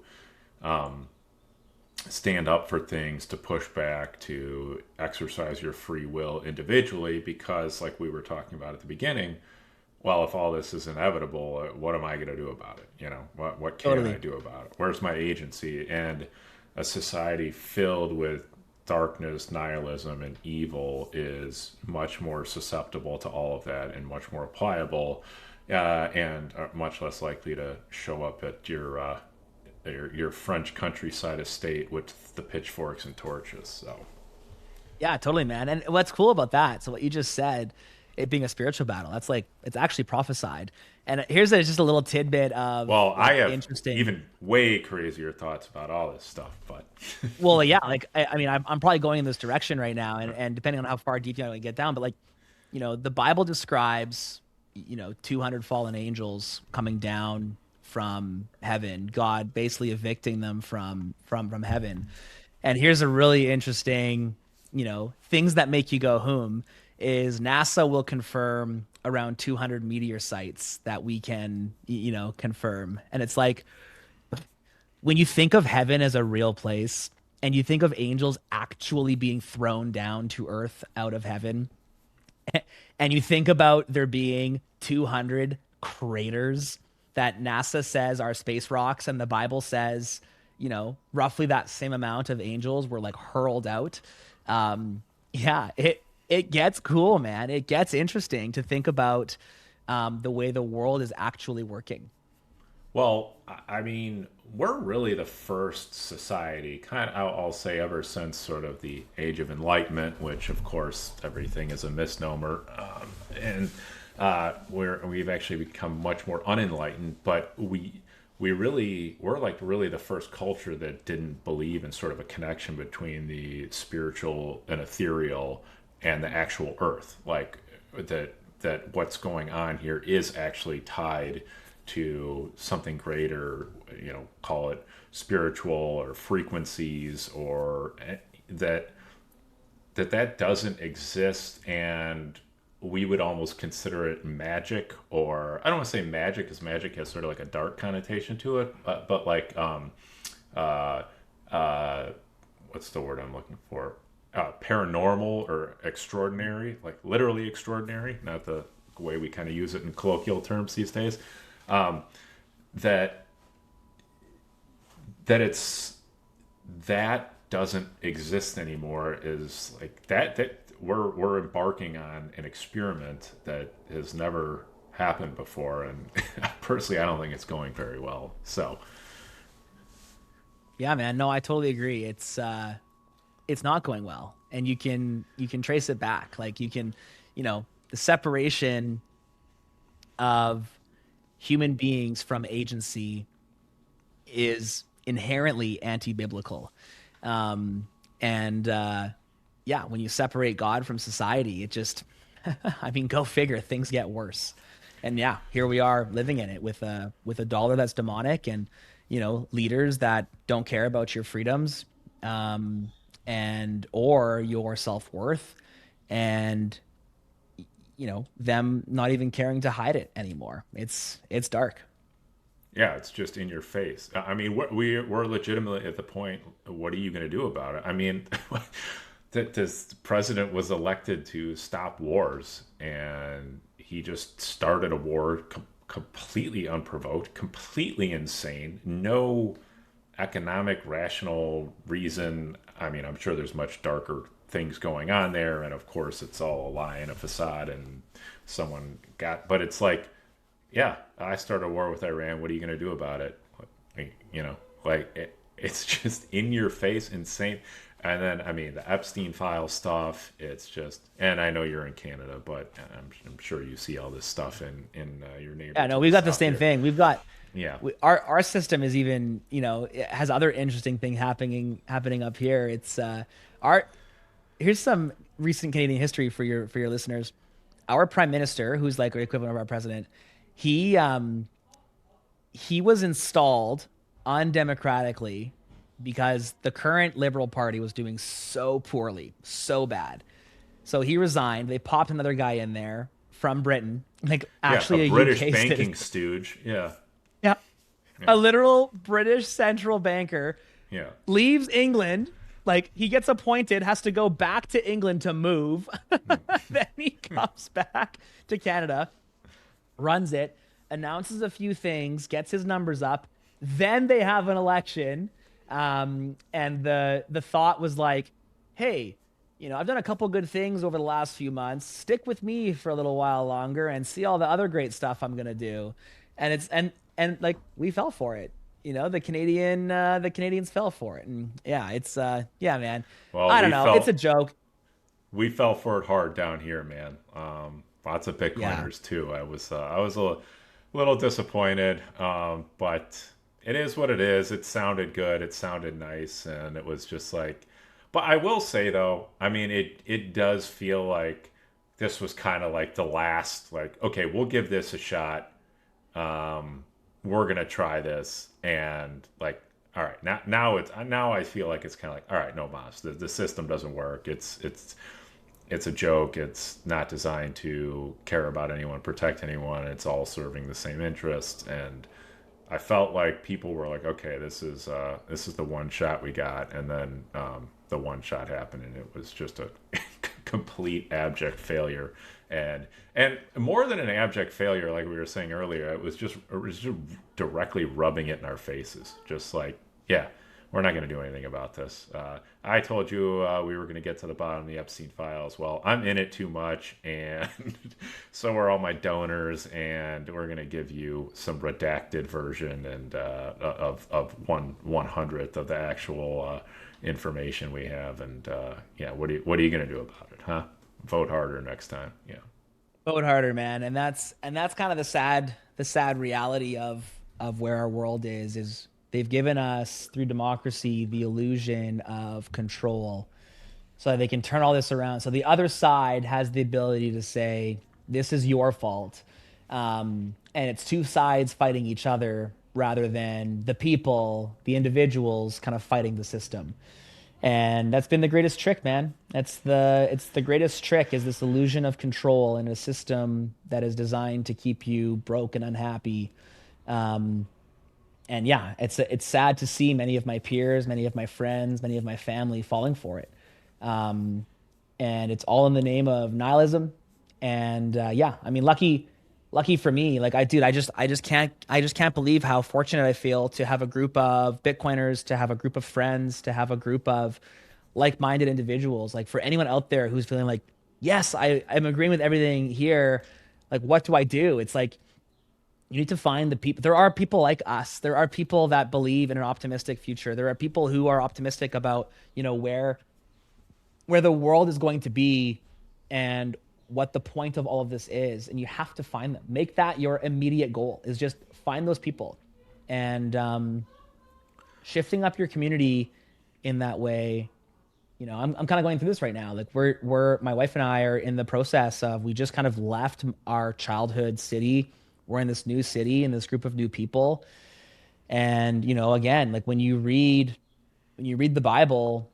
stand up for things, to push back, to exercise your free will individually, because, like we were talking about at the beginning, well, if all this is inevitable, what am I going to do about it? What can I Totally. do about it? Where's my agency? And a society filled with darkness, nihilism, and evil is much more susceptible to all of that, and much more pliable, and much less likely to show up at your French countryside estate with the pitchforks and torches. So, Yeah, totally, man. And what's cool about that, so what you just said, it being a spiritual battle, that's like, it's actually prophesied. And just a little tidbit of well, I like have interesting. even way crazier thoughts about all this stuff, but Well, yeah, like I mean, I'm probably going in this direction right now, and depending on how far deep you want to get down, but like, the Bible describes, 200 fallen angels coming down from heaven, God basically evicting them from heaven. And here's a really interesting, things that make you go whom is NASA will confirm around 200 meteor sites that we can, confirm. And it's like, when you think of heaven as a real place and you think of angels actually being thrown down to earth out of heaven, and you think about there being 200 craters that NASA says are space rocks, and the Bible says, roughly that same amount of angels were like hurled out. Yeah, it gets cool, man. It gets interesting to think about the way the world is actually working. Well, I mean, we're really the first society, kind of, I'll say, ever since sort of the Age of Enlightenment, which, of course, everything is a misnomer, and we've actually become much more unenlightened. But we're like really the first culture that didn't believe in sort of a connection between the spiritual and ethereal and the actual Earth, like that what's going on here is actually tied to something greater, call it spiritual or frequencies, or that that doesn't exist, and we would almost consider it magic. Or I don't want to say magic, because magic has sort of like a dark connotation to it, but like uh, uh, what's the word I'm looking for? Paranormal or extraordinary, like literally extraordinary, not the way we kind of use it in colloquial terms these days. Um, that it's that doesn't exist anymore, is like that we're embarking on an experiment that has never happened before, and personally I don't think it's going very well. So Yeah, man. No, I totally agree. It's not going well. And you can trace it back. Like you can, the separation of human beings from agency is inherently anti-biblical. Um, and yeah, when you separate God from society, it just, I mean, go figure, things get worse. And yeah, here we are living in it with a dollar that's demonic, and leaders that don't care about your freedoms, um, and or your self-worth, and them not even caring to hide it anymore. It's dark. yeah, it's just in your face. I mean, we're legitimately at the point. What are you going to do about it? I mean, this president was elected to stop wars, and he just started a war completely unprovoked, completely insane. No economic, rational reason. I mean, I'm sure there's much darker things going on there, and of course, it's all a lie and a facade, and someone got. But it's like, yeah, I started a war with Iran. What are you going to do about it? Like it's just in your face, insane. And then, I mean, the Epstein file stuff. It's just, and I know you're in Canada, but I'm sure you see all this stuff in your neighbor Yeah, to no, the we've got the south same here. thing. We've got Yeah, our system is even, it has other interesting thing happening up here. It's our here's some recent Canadian history for your listeners. Our prime minister, who's like the equivalent of our president, he he was installed undemocratically because the current Liberal Party was doing so poorly, so bad. So he resigned. They popped another guy in there from Britain, like yeah, a actually a British UK banking citizen. stooge. Yeah, Yeah. yeah, A literal British central banker yeah. leaves England. Like he gets appointed, has to go back to England to move. Then he comes back to Canada, runs it, announces a few things, gets his numbers up. Then they have an election, and the thought was like, "Hey, I've done a couple good things over the last few months. Stick with me for a little while longer and see all the other great stuff I'm gonna do." And and like we fell for it. The Canadians fell for it, and yeah, it's yeah, man. Well, I don't know. It's a joke. we fell for it hard down here, man. Lots of Yeah. Bitcoiners too. I was a little disappointed, but it is what it is. It sounded good. It sounded nice, and it was just like. But I will say though, I mean, it does feel like this was kind of like the last. Like, okay, we'll give this a shot. We're gonna try this, and like, all right, now I feel like it's kind of like, all right, no mas, the system doesn't work. It's a joke. It's not designed to care about anyone, protect anyone. It's all serving the same interest. And I felt like people were like, okay, this is the one shot we got, and then the one shot happened, and it was just a complete abject failure. And more than an abject failure, like we were saying earlier, it was just directly rubbing it in our faces, just like, yeah, we're not going to do anything about this. I told you we were going to get to the bottom of the Epstein files. Well, I'm in it too much, and so are all my donors, and we're going to give you some redacted version and of 1/100th of the actual information we have. And yeah, what are you going to do about it, huh? Vote harder next time. Yeah. Vote harder, man. And that's kind of the sad reality of where our world is they've given us through democracy the illusion of control so that they can turn all this around. So the other side has the ability to say, this is your fault. And it's two sides fighting each other rather than the people, the individuals kind of fighting the system. And that's been the greatest trick, man. It's the greatest trick is this illusion of control in a system that is designed to keep you broke and unhappy. Um, and yeah, it's sad to see many of my peers, many of my friends, many of my family falling for it. Um, and it's all in the name of nihilism. And yeah, I mean, lucky for me, like dude, I just can't believe how fortunate I feel to have a group of Bitcoiners, to have a group of friends, to have a group of like-minded individuals. Like for anyone out there who's feeling like, yes, I'm agreeing with everything here. Like, what do I do? It's like you need to find the people. There are people like us. There are people that believe in an optimistic future. There are people who are optimistic about, where the world is going to be and what the point of all of this is. And you have to find them. Make that your immediate goal is just find those people and shifting up your community in that way. I'm kind of going through this right now. Like my wife and I are in the process of, we just kind of left our childhood city. We're in this new city and this group of new people. And, again, like when you read the Bible,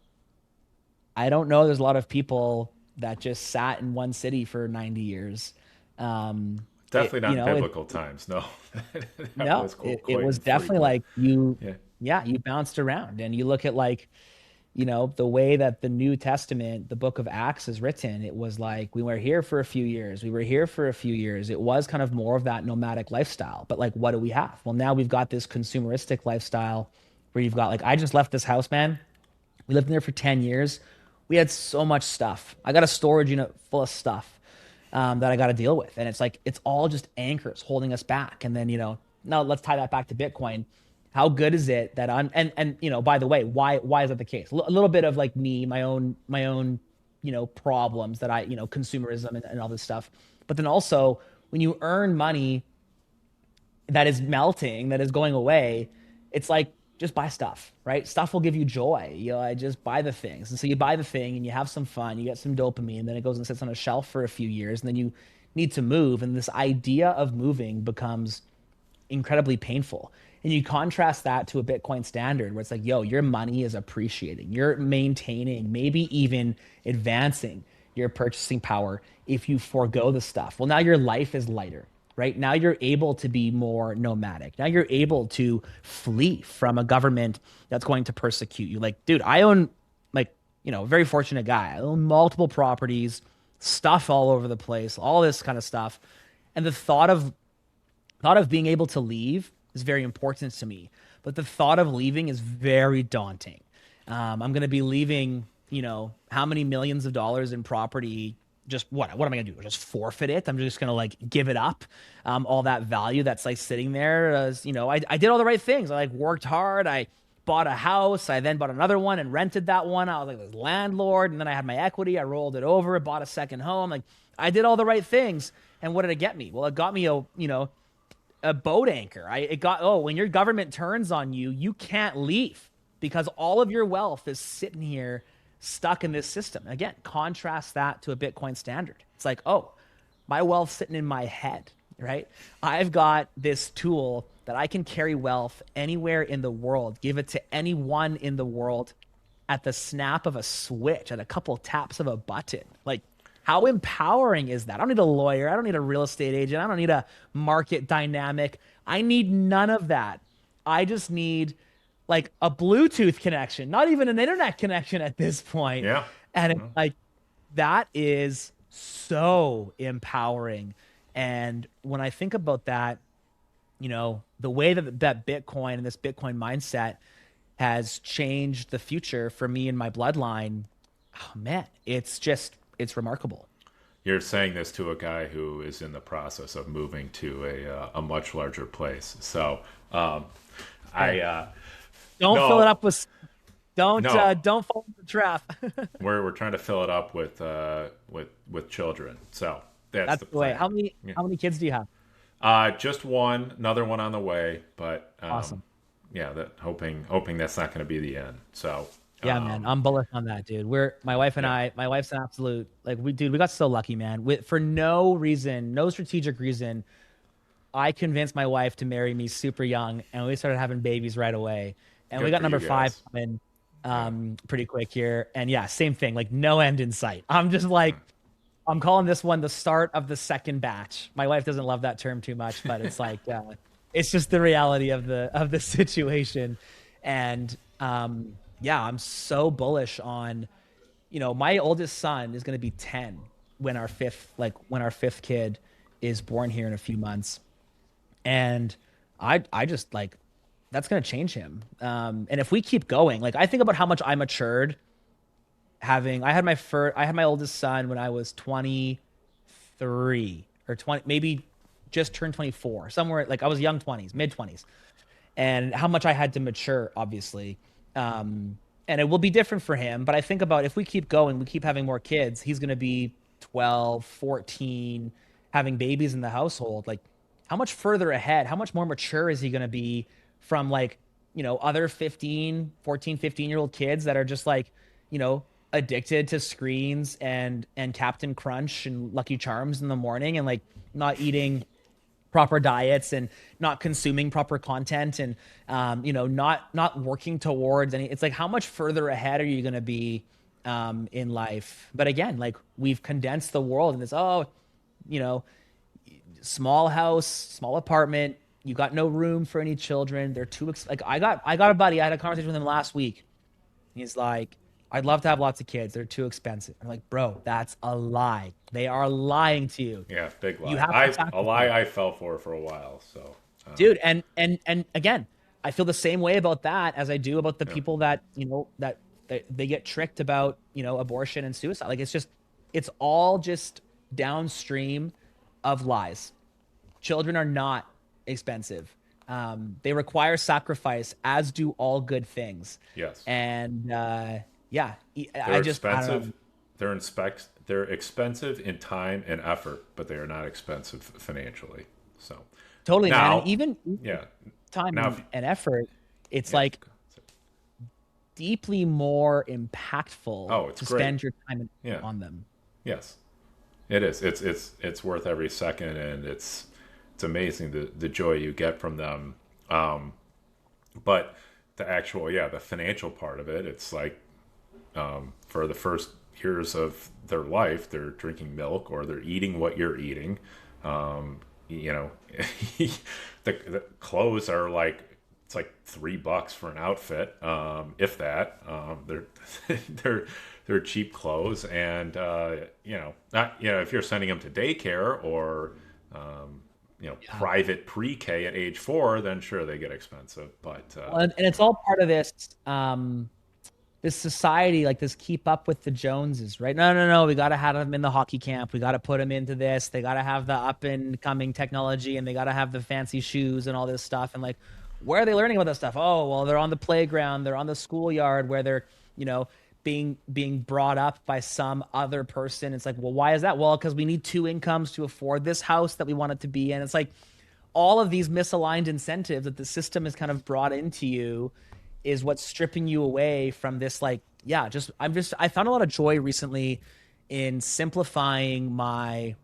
I don't know. There's a lot of people that just sat in one city for 90 years. Um, Definitely not in it biblical times. No, that no, was it quite was definitely infrequent. like you, Yeah. yeah, you bounced around and you look at like, the way that the New Testament, the book of Acts is written, it was like we were here for a few years. We were here for a few years. It was kind of more of that nomadic lifestyle. But like, what do we have? Well, now we've got this consumeristic lifestyle where you've got like, I just left this house, man. We lived in there for 10 years. We had so much stuff. I got a storage unit full of stuff that I got to deal with. And it's like, it's all just anchors holding us back. And then, now let's tie that back to Bitcoin. How good is it that and by the way, why is that the case? A little bit of like me, my own, problems that consumerism and all this stuff. But then also when you earn money that is melting, that is going away, it's like just buy stuff, right? Stuff will give you joy. I just buy the things. And so you buy the thing and you have some fun, you get some dopamine, then it goes and sits on a shelf for a few years, and then you need to move. And this idea of moving becomes incredibly painful. And you contrast that to a Bitcoin standard where it's like, yo, your money is appreciating. You're maintaining, maybe even advancing your purchasing power if you forego the stuff. Well, now your life is lighter, right? Now you're able to be more nomadic. Now you're able to flee from a government that's going to persecute you. Like, dude, I own, like, a very fortunate guy. I own multiple properties, stuff all over the place, all this kind of stuff. And the thought of being able to leave is very important to me, but the thought of leaving is very daunting. I'm going to be leaving, how many millions of dollars in property? Just what am I going to do? Just forfeit it? I'm just going to like give it up. All that value that's like sitting there. I did all the right things. I like worked hard. I bought a house. I then bought another one and rented that one. I was like this landlord, and then I had my equity. I rolled it over, bought a second home. Like I did all the right things. And what did it get me? Well, it got me a boat anchor. When your government turns on you, you can't leave because all of your wealth is sitting here stuck in this system. Again, contrast that to a Bitcoin standard. It's like, oh, my wealth's sitting in my head, right? I've got this tool that I can carry wealth anywhere in the world, give it to anyone in the world at the snap of a switch, at a couple taps of a button. Like, how empowering is that? I don't need a lawyer. I don't need a real estate agent. I don't need a market dynamic. I need none of that. I just need like a Bluetooth connection, not even an internet connection at this point. Yeah. And it's Well, like, that is so empowering. And when I think about that, the way that Bitcoin and this Bitcoin mindset has changed the future for me and my bloodline. Oh man, it's remarkable. You're saying this to a guy who is in the process of moving to a much larger place. So, um, I Hey, don't fill it no, up with no, don't fall into the trap. we're trying to fill it up with children. So that's That's the the way. plan. Yeah. How many kids do you have? Just one, another one on the way, but Awesome. yeah, that hoping that's not going to be the end. So, Yeah, man, um, I'm bullish on that, dude. We're my wife and yeah, I. My wife's an absolute like we got so lucky, man. For no reason, no strategic reason, I convinced my wife to marry me super young, and we started having babies right away. And we good got for you number five guys. coming Yeah, pretty quick here. And yeah, same thing, like no end in sight. I'm just like I'm calling this one the start of the second batch. My wife doesn't love that term too much, but it's like it's just the reality of the situation. And yeah, I'm so bullish on, my oldest son is going to be 10 when our fifth kid is born here in a few months. And I just like that's going to change him. And if we keep going, like I think about how much I matured having I had my oldest son when I was 23 or 20, maybe just turned 24, somewhere like I was young 20s, mid 20s, and how much I had to mature, obviously. And it will be different for him, but I think about if we keep going, we keep having more kids, he's going to be 12, 14, having babies in the household. Like how much further ahead, how much more mature is he going to be from like, other 15, 14, 15-year-old kids that are just like, you know, addicted to screens and Captain Crunch and Lucky Charms in the morning and like not eating proper diets and not consuming proper content and not working towards any. It's like how much further ahead are you going to be in life? But again, like we've condensed the world and it's you know small house, small apartment. You got no room for any children. They're too like I got a buddy. I had a conversation with him last week. He's like, I'd love to have lots of kids. They're too expensive. I'm like, bro, that's a lie. They are lying to you. yeah, big You lie. have to A lie sacrifice. I fell for a while. So, Dude, and again, I feel the same way about that as I do about the yeah, people that that they get tricked about abortion and suicide. Like it's all just downstream of lies. Children are not expensive. They require sacrifice, as do all good things. yes, And yeah, they're I don't expensive. know. They're expensive in time and effort, but they are not expensive financially. So Totally, man. And now, even yeah, time now, if, and effort, it's yeah. like deeply more impactful Oh, it's to great. spend your time Yeah, on them. yes, it is. It's worth every second, and it's amazing the joy you get from them. Um, but the actual, yeah, the financial part of it, it's like for the first years of their life, they're drinking milk or they're eating what you're eating. You know, the clothes are like it's like $3 for an outfit, if that. They're they're cheap clothes, and not if you're sending them to daycare or Yeah. private pre-K at age 4, then sure they get expensive. But Well, and it's all part of this society, like this keep up with the Joneses, right? No, no, no. We got to have them in the hockey camp. We got to put them into this. They got to have the up and coming technology and they got to have the fancy shoes and all this stuff. And like, where are they learning about that stuff? Oh, well, they're on the playground. They're on the schoolyard where they're, being brought up by some other person. It's like, well, why is that? Well, because we need two incomes to afford this house that we want it to be in. It's like all of these misaligned incentives that the system has kind of brought into you is what's stripping you away from this like yeah just I found a lot of joy recently in simplifying my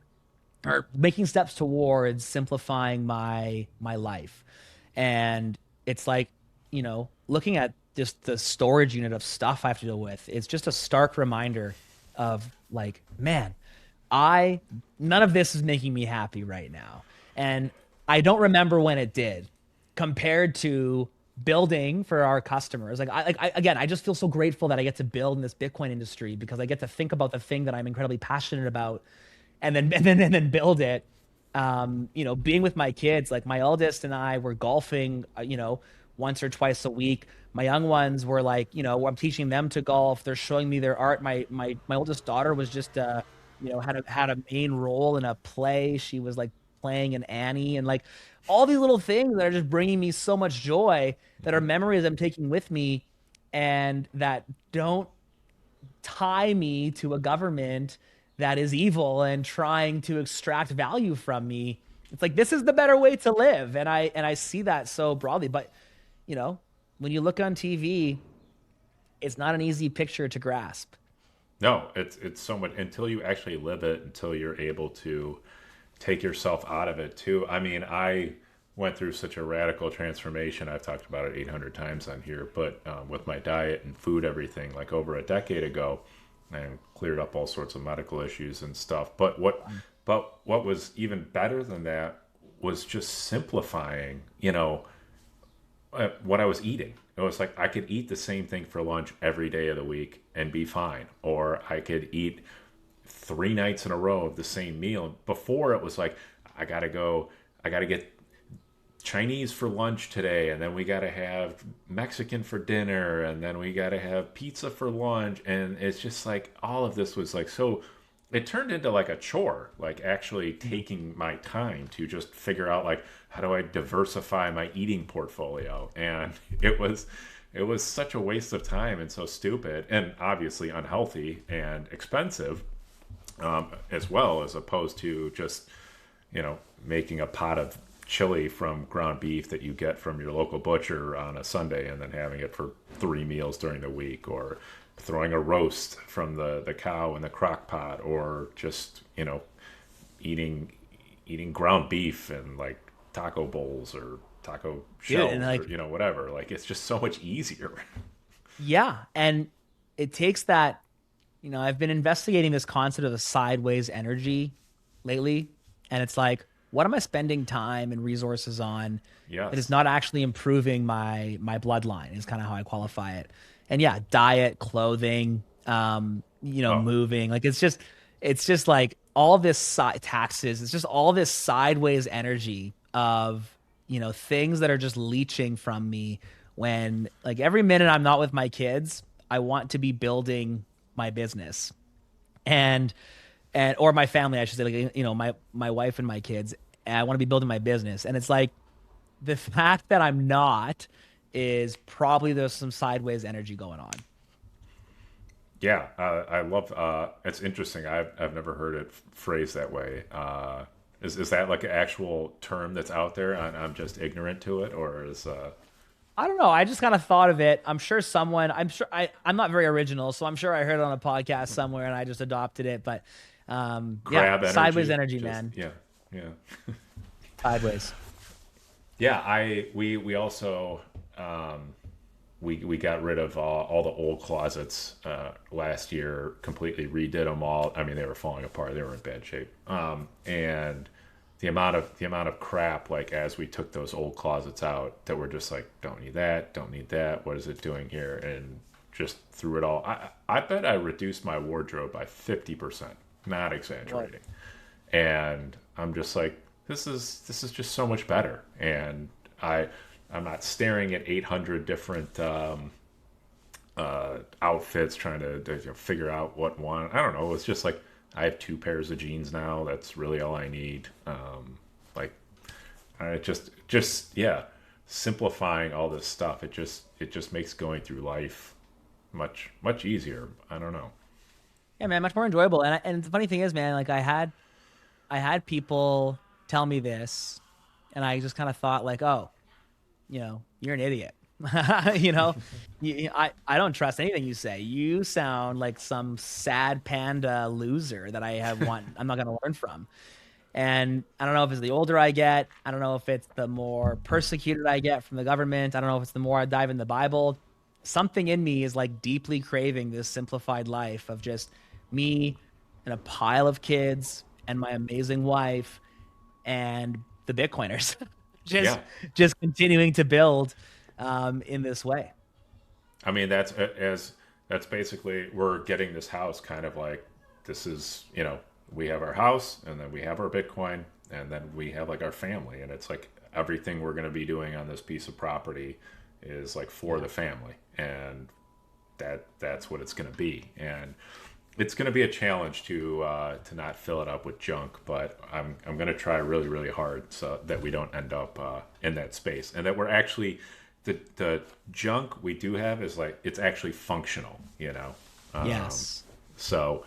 or making steps towards simplifying my life. And it's like looking at just the storage unit of stuff I have to deal with, it's just a stark reminder of like, man, I none of this is making me happy right now. And I don't remember when it did compared to building for our customers. Again, I just feel so grateful that I get to build in this Bitcoin industry because I get to think about the thing that I'm incredibly passionate about and then build it. Being with my kids, like my eldest and I were golfing, once or twice a week. My young ones were like, I'm teaching them to golf. They're showing me their art. My oldest daughter was just had a main role in a play. She was like playing an Annie, and like all these little things that are just bringing me so much joy, that are Mhm. memories I'm taking with me, and that don't tie me to a government that is evil and trying to extract value from me. It's like this is the better way to live, and I see that so broadly. But you know, when you look on TV, it's not an easy picture to grasp. No, it's so much until you actually live it, until you're able to take yourself out of it too. I mean, I went through such a radical transformation. I've talked about it 800 times on here, but with my diet and food, everything, like over a decade ago, and cleared up all sorts of medical issues and stuff. But what was even better than that was just simplifying, what I was eating. It was like I could eat the same thing for lunch every day of the week and be fine, or I could eat 3 nights in a row of the same meal. Before it was like I gotta get Chinese for lunch today, and then we gotta have Mexican for dinner, and then we gotta have pizza for lunch, and it's just like all of this was like so. It turned into like a chore, like actually taking my time to just figure out like how do I diversify my eating portfolio, and it was such a waste of time and so stupid and obviously unhealthy and expensive, as well, as opposed to just making a pot of chili from ground beef that you get from your local butcher on a Sunday and then having it for 3 meals during the week, or throwing a roast from the cow in the crock pot, or just eating eating ground beef and like taco bowls or taco Dude, and shells or like, whatever. Like it's just so much easier. yeah, and it takes that. I've been investigating this concept of the sideways energy lately, and it's like, what am I spending time and resources on that is Yes. not actually improving my bloodline, is kind of how I qualify it. And yeah, diet, clothing, Oh, moving. Like it's just like all this taxes. It's just all this sideways energy of, things that are just leeching from me, when like every minute I'm not with my kids, I want to be building my business, and or my family, I should say, like, my wife and my kids. And I want to be building my business, and it's like the fact that I'm not is probably there's some sideways energy going on. yeah. I love. It's interesting. I've never heard it phrased that way. Is that like an actual term that's out there, and I'm just ignorant to it, or is I don't know. I just kind of thought of it. I'm sure someone. I'm sure I'm not very original, so I'm sure I heard it on a podcast somewhere and I just adopted it. But yeah, grab sideways energy? energy, Just man. yeah, yeah. Sideways. Yeah, we also we got rid of all the old closets last year. Completely redid them all. I mean, they were falling apart. They were in bad shape. And the amount of crap, like as we took those old closets out, that were just like, don't need that, don't need that. What is it doing here? And just threw it all. I bet I reduced my wardrobe by 50%. Not What? exaggerating. And I'm just like, this is just so much better. And I I'm not staring at 800 different outfits trying to figure out what one. I don't know. It's just like I have 2 pairs of jeans now. That's really all I need. Like I just yeah, simplifying all this stuff. It just makes going through life much easier. I don't know. Yeah, man, much more enjoyable. And the funny thing is, man, like I had people tell me this, and I just kind of thought like, oh, you're an idiot. you know, I don't trust anything you say. You sound like some sad panda loser that I'm not going to learn from. And I don't know if it's the older I get. I don't know if it's the more persecuted I get from the government. I don't know if it's the more I dive in the Bible. Something in me is like deeply craving this simplified life of just me and a pile of kids and my amazing wife and the Bitcoiners, just Yeah. just continuing to build in this way. I mean, that's basically we're getting this house kind of like this is we have our house and then we have our Bitcoin and then we have like our family and it's like everything we're going to be doing on this piece of property is like for Yeah. the family, and that's what it's going to be. And it's going to be a challenge to not fill it up with junk, but I'm going to try really really hard so that we don't end up in that space, and that we're actually the junk we do have is like it's actually functional, you know. Yes. So,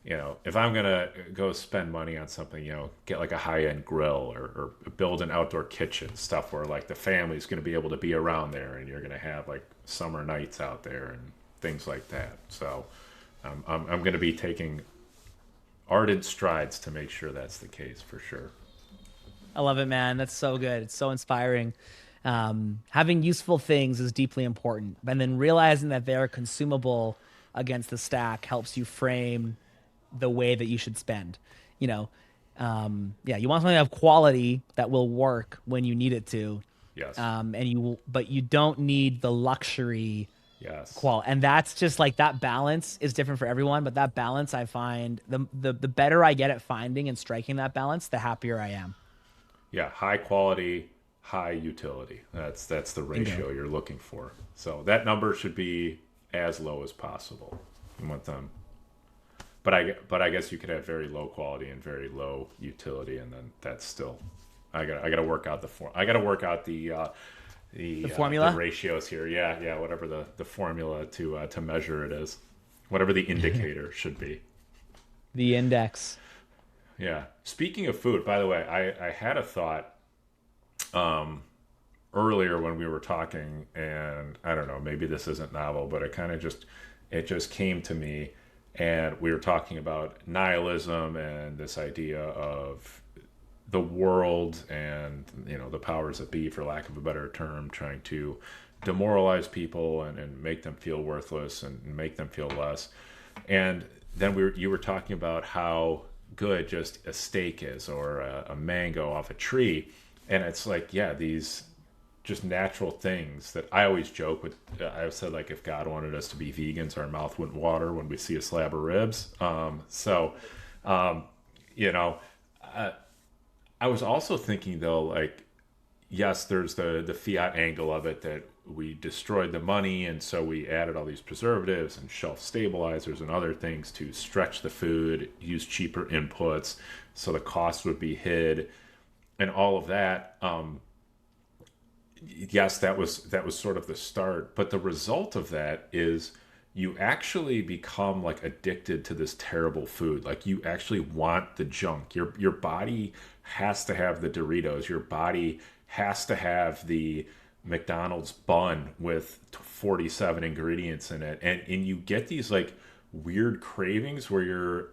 if I'm gonna go spend money on something, get like a high end grill, or build an outdoor kitchen, stuff where like the family's gonna be able to be around there, and you're gonna have like summer nights out there and things like that. So, I'm gonna be taking ardent strides to make sure that's the case for sure. I love it, man. That's so good. It's so inspiring. Having useful things is deeply important, and then realizing that they're consumable against the stack helps you frame the way that you should spend. You know, yeah, you want something of quality that will work when you need it to, Yes. and but you don't need the luxury Yes. qual. And that's just like that balance is different for everyone. But that balance, I find the better I get at finding and striking that balance, the happier I am. Yeah. High quality, high utility. That's the Bingo. ratio you're looking for. So that number should be as low as possible. You want them, but I guess you could have very low quality and very low utility, and then that's still I got to work out I got to work out The the formula, ratios here. Yeah, yeah, whatever the formula to measure it is, whatever the indicator should be. the index. Yeah. Speaking of food, by the way, I had a thought earlier when we were talking, and I don't know, maybe this isn't novel, but it just came to me, and we were talking about nihilism and this idea of the world and the powers that be, for lack of a better term, trying to demoralize people and make them feel worthless and make them feel less. And then you were talking about how good just a steak is, or a mango off a tree, and it's like, yeah, these just natural things that I always joke with. I've said, like, if God wanted us to be vegans, our mouth wouldn't water when we see a slab of ribs. You know, I was also thinking though, like, yes, there's the fiat angle of it, that we destroyed the money, and so we added all these preservatives and shelf stabilizers and other things to stretch the food, use cheaper inputs, so the cost would be hid, and all of that. Yes, that was sort of the start, but the result of that is you actually become like addicted to this terrible food. Like, you actually want the junk. Your body has to have the Doritos. Your body has to have the McDonald's bun with 47 ingredients in it. And you get these like weird cravings where you're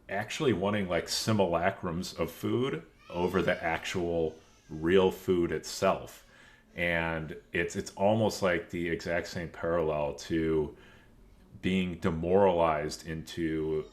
actually wanting like simulacrums of food over the actual real food itself. And it's almost like the exact same parallel to being demoralized into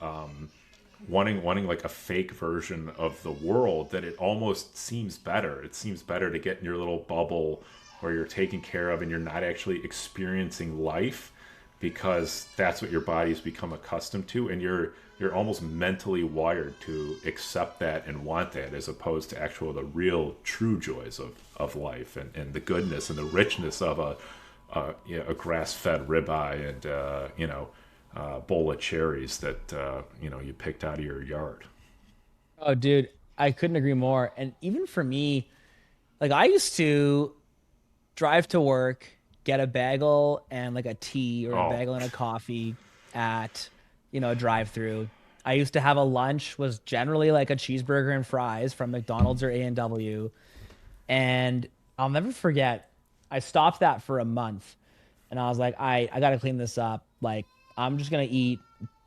wanting like a fake version of the world, that it almost seems better. It seems better to get in your little bubble where you're taken care of and you're not actually experiencing life, because that's what your body's become accustomed to, and you're almost mentally wired to accept that and want that, as opposed to actual the real true joys of life, and the goodness and the richness of a grass-fed ribeye, and bowl of cherries that you picked out of your yard. Oh, dude, I couldn't agree more. And even for me, like I used to drive to work, get a bagel and like a tea or a Oh, bagel and a coffee at, a drive-through. I used to have a lunch was generally like a cheeseburger and fries from McDonald's or A&W. And I'll never forget, I stopped that for a month and I was like, I got to clean this up. Like, I'm just going to eat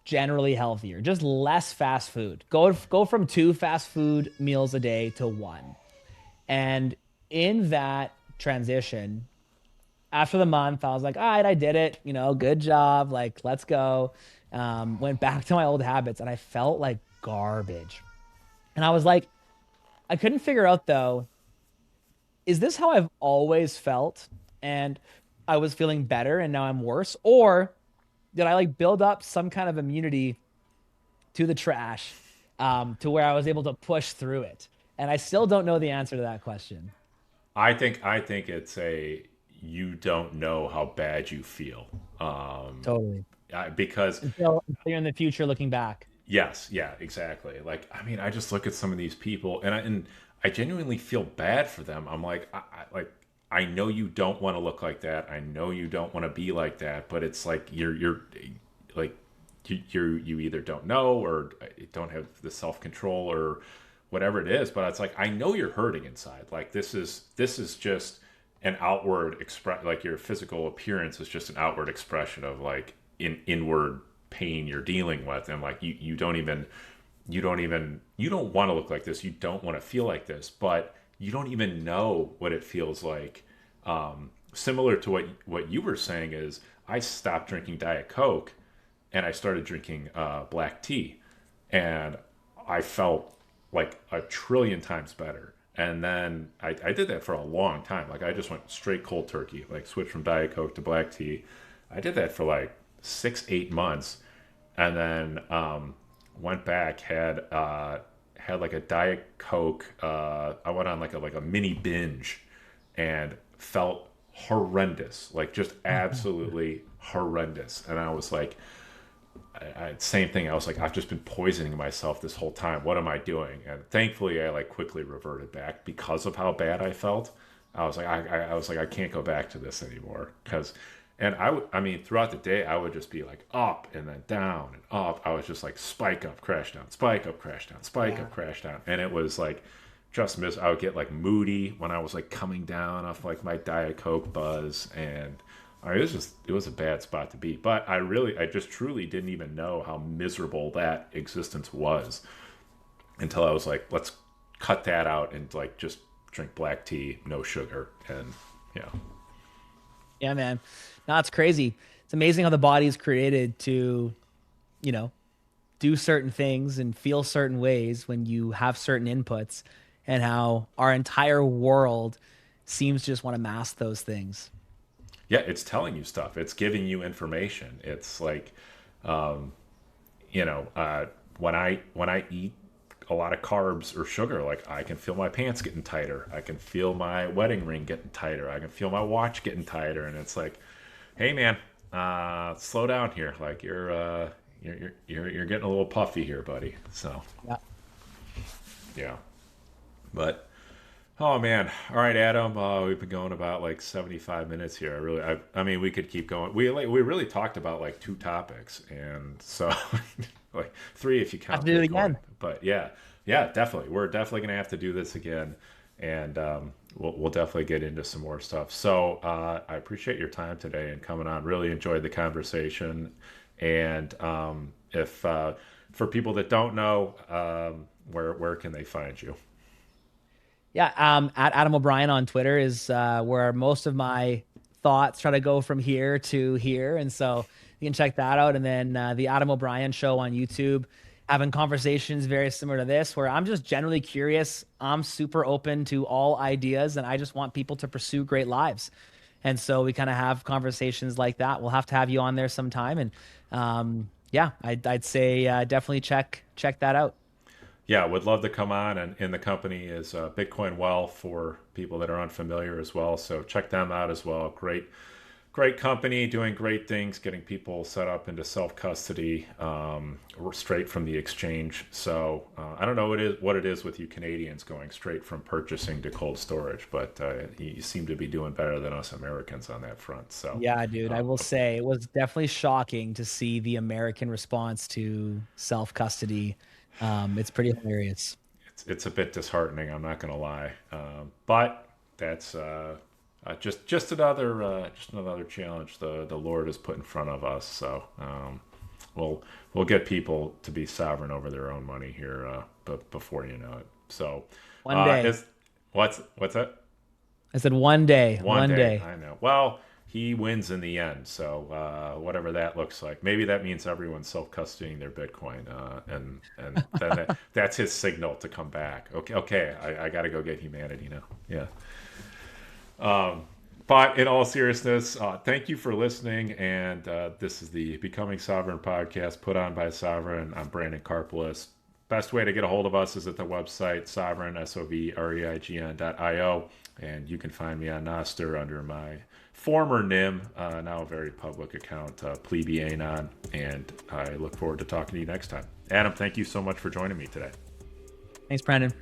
generally healthier, just less fast food. Go from two fast food meals a day to one. And in that transition, after the month, I was like, all right, I did it. Good job. Like, let's go. Went back to my old habits and I felt like garbage. And I was like, I couldn't figure out though, is this how I've always felt? And I was feeling better and now I'm worse? Or did I like build up some kind of immunity to the trash, to where I was able to push through it? And I still don't know the answer to that question. I think it's a you don't know how bad you feel. Totally. Because Until you're in the future looking back. yes, yeah, exactly. Like, I mean, I just look at some of these people, and I genuinely feel bad for them. I'm like, I know you don't want to look like that. I know you don't want to be like that, but it's like you're like you either don't know or don't have the self control or whatever it is. But it's like I know you're hurting inside. Like this is just an outward express. Like your physical appearance is just an outward expression of like inward pain you're dealing with, and like you don't want to look like this. You don't want to feel like this, but you don't even know what it feels like. Similar to what you were saying is I stopped drinking Diet Coke and I started drinking black tea, and I felt like a trillion times better. And then I did that for a long time. Like I just went straight cold turkey, like switched from Diet Coke to black tea. I did that for like 6 8 months, and then went back had like a Diet Coke. I went on like a mini binge, and felt horrendous, like just absolutely horrendous. And I was like, same thing. I was like, I've just been poisoning myself this whole time. What am I doing? And thankfully, I like quickly reverted back because of how bad I felt. I was like, I was like, I can't go back to this anymore because. And I mean, throughout the day, I would just be like up and then down and up. I was just like spike up, crash down, spike up, crash down, spike Yeah. up, crash down. And it was like just miss. I would get like moody when I was like coming down off like my Diet Coke buzz. And it was a bad spot to be. But I just truly didn't even know how miserable that existence was until I was like, let's cut that out and like just drink black tea, no sugar. And, you know, Yeah, man. No, it's crazy. It's amazing how the body is created to, you know, do certain things and feel certain ways when you have certain inputs, and how our entire world seems to just want to mask those things. yeah, it's telling you stuff. It's giving you information. It's like, you know, when I eat a lot of carbs or sugar, like I can feel my pants getting tighter. I can feel my wedding ring getting tighter. I can feel my watch getting tighter, and it's like, hey man, slow down here. Like you're getting a little puffy here, buddy. So Yeah. yeah, but oh man, all right, Adam. We've been going about like 75 minutes here. I mean, we could keep going. We really talked about like two topics, and so like three if you Have count to do it Bitcoin. again. But yeah, yeah, definitely. We're definitely gonna have to do this again, and we'll definitely get into some more stuff. So I appreciate your time today and coming on. Really enjoyed the conversation, and if for people that don't know, where can they find you? Yeah. At Adam O'Brien on Twitter is where most of my thoughts try to go from here to here. And so you can check that out. And then the Adam O'Brien show on YouTube, having conversations very similar to this, where I'm just generally curious. I'm super open to all ideas, and I just want people to pursue great lives. And so we kind of have conversations like that. We'll have to have you on there sometime. And yeah, I'd say definitely check that out. Yeah, would love to come on. And in the company is Bitcoin Well for people that are unfamiliar as well. So check them out as well. Great company doing great things, getting people set up into self custody straight from the exchange. So I don't know what it is with you Canadians going straight from purchasing to cold storage, but you seem to be doing better than us Americans on that front. So Yeah, dude, I uh, will say it was definitely shocking to see the American response to self custody. It's pretty hilarious. it's a bit disheartening. I'm not going to lie, but that's just another challenge the Lord has put in front of us. So we'll we'll get people to be sovereign over their own money here, but before you know it. So One day. is what's that? I said One one day, day. I know. Well, he wins in the end. So whatever that looks like, maybe that means everyone's self custodying their Bitcoin, and then that's his signal to come back. Okay, okay, I got to go get humanity now. Yeah. But in all seriousness, thank you for listening. And this is the Becoming Sovereign podcast put on by Sovereign. I'm Brandon Karpeles. Best way to get a hold of us is at the website sovereign, SOVREIGN.io. And you can find me on Noster under my former NIM, now a very public account, Plebianon. And I look forward to talking to you next time. Adam, thank you so much for joining me today. Thanks, Brandon.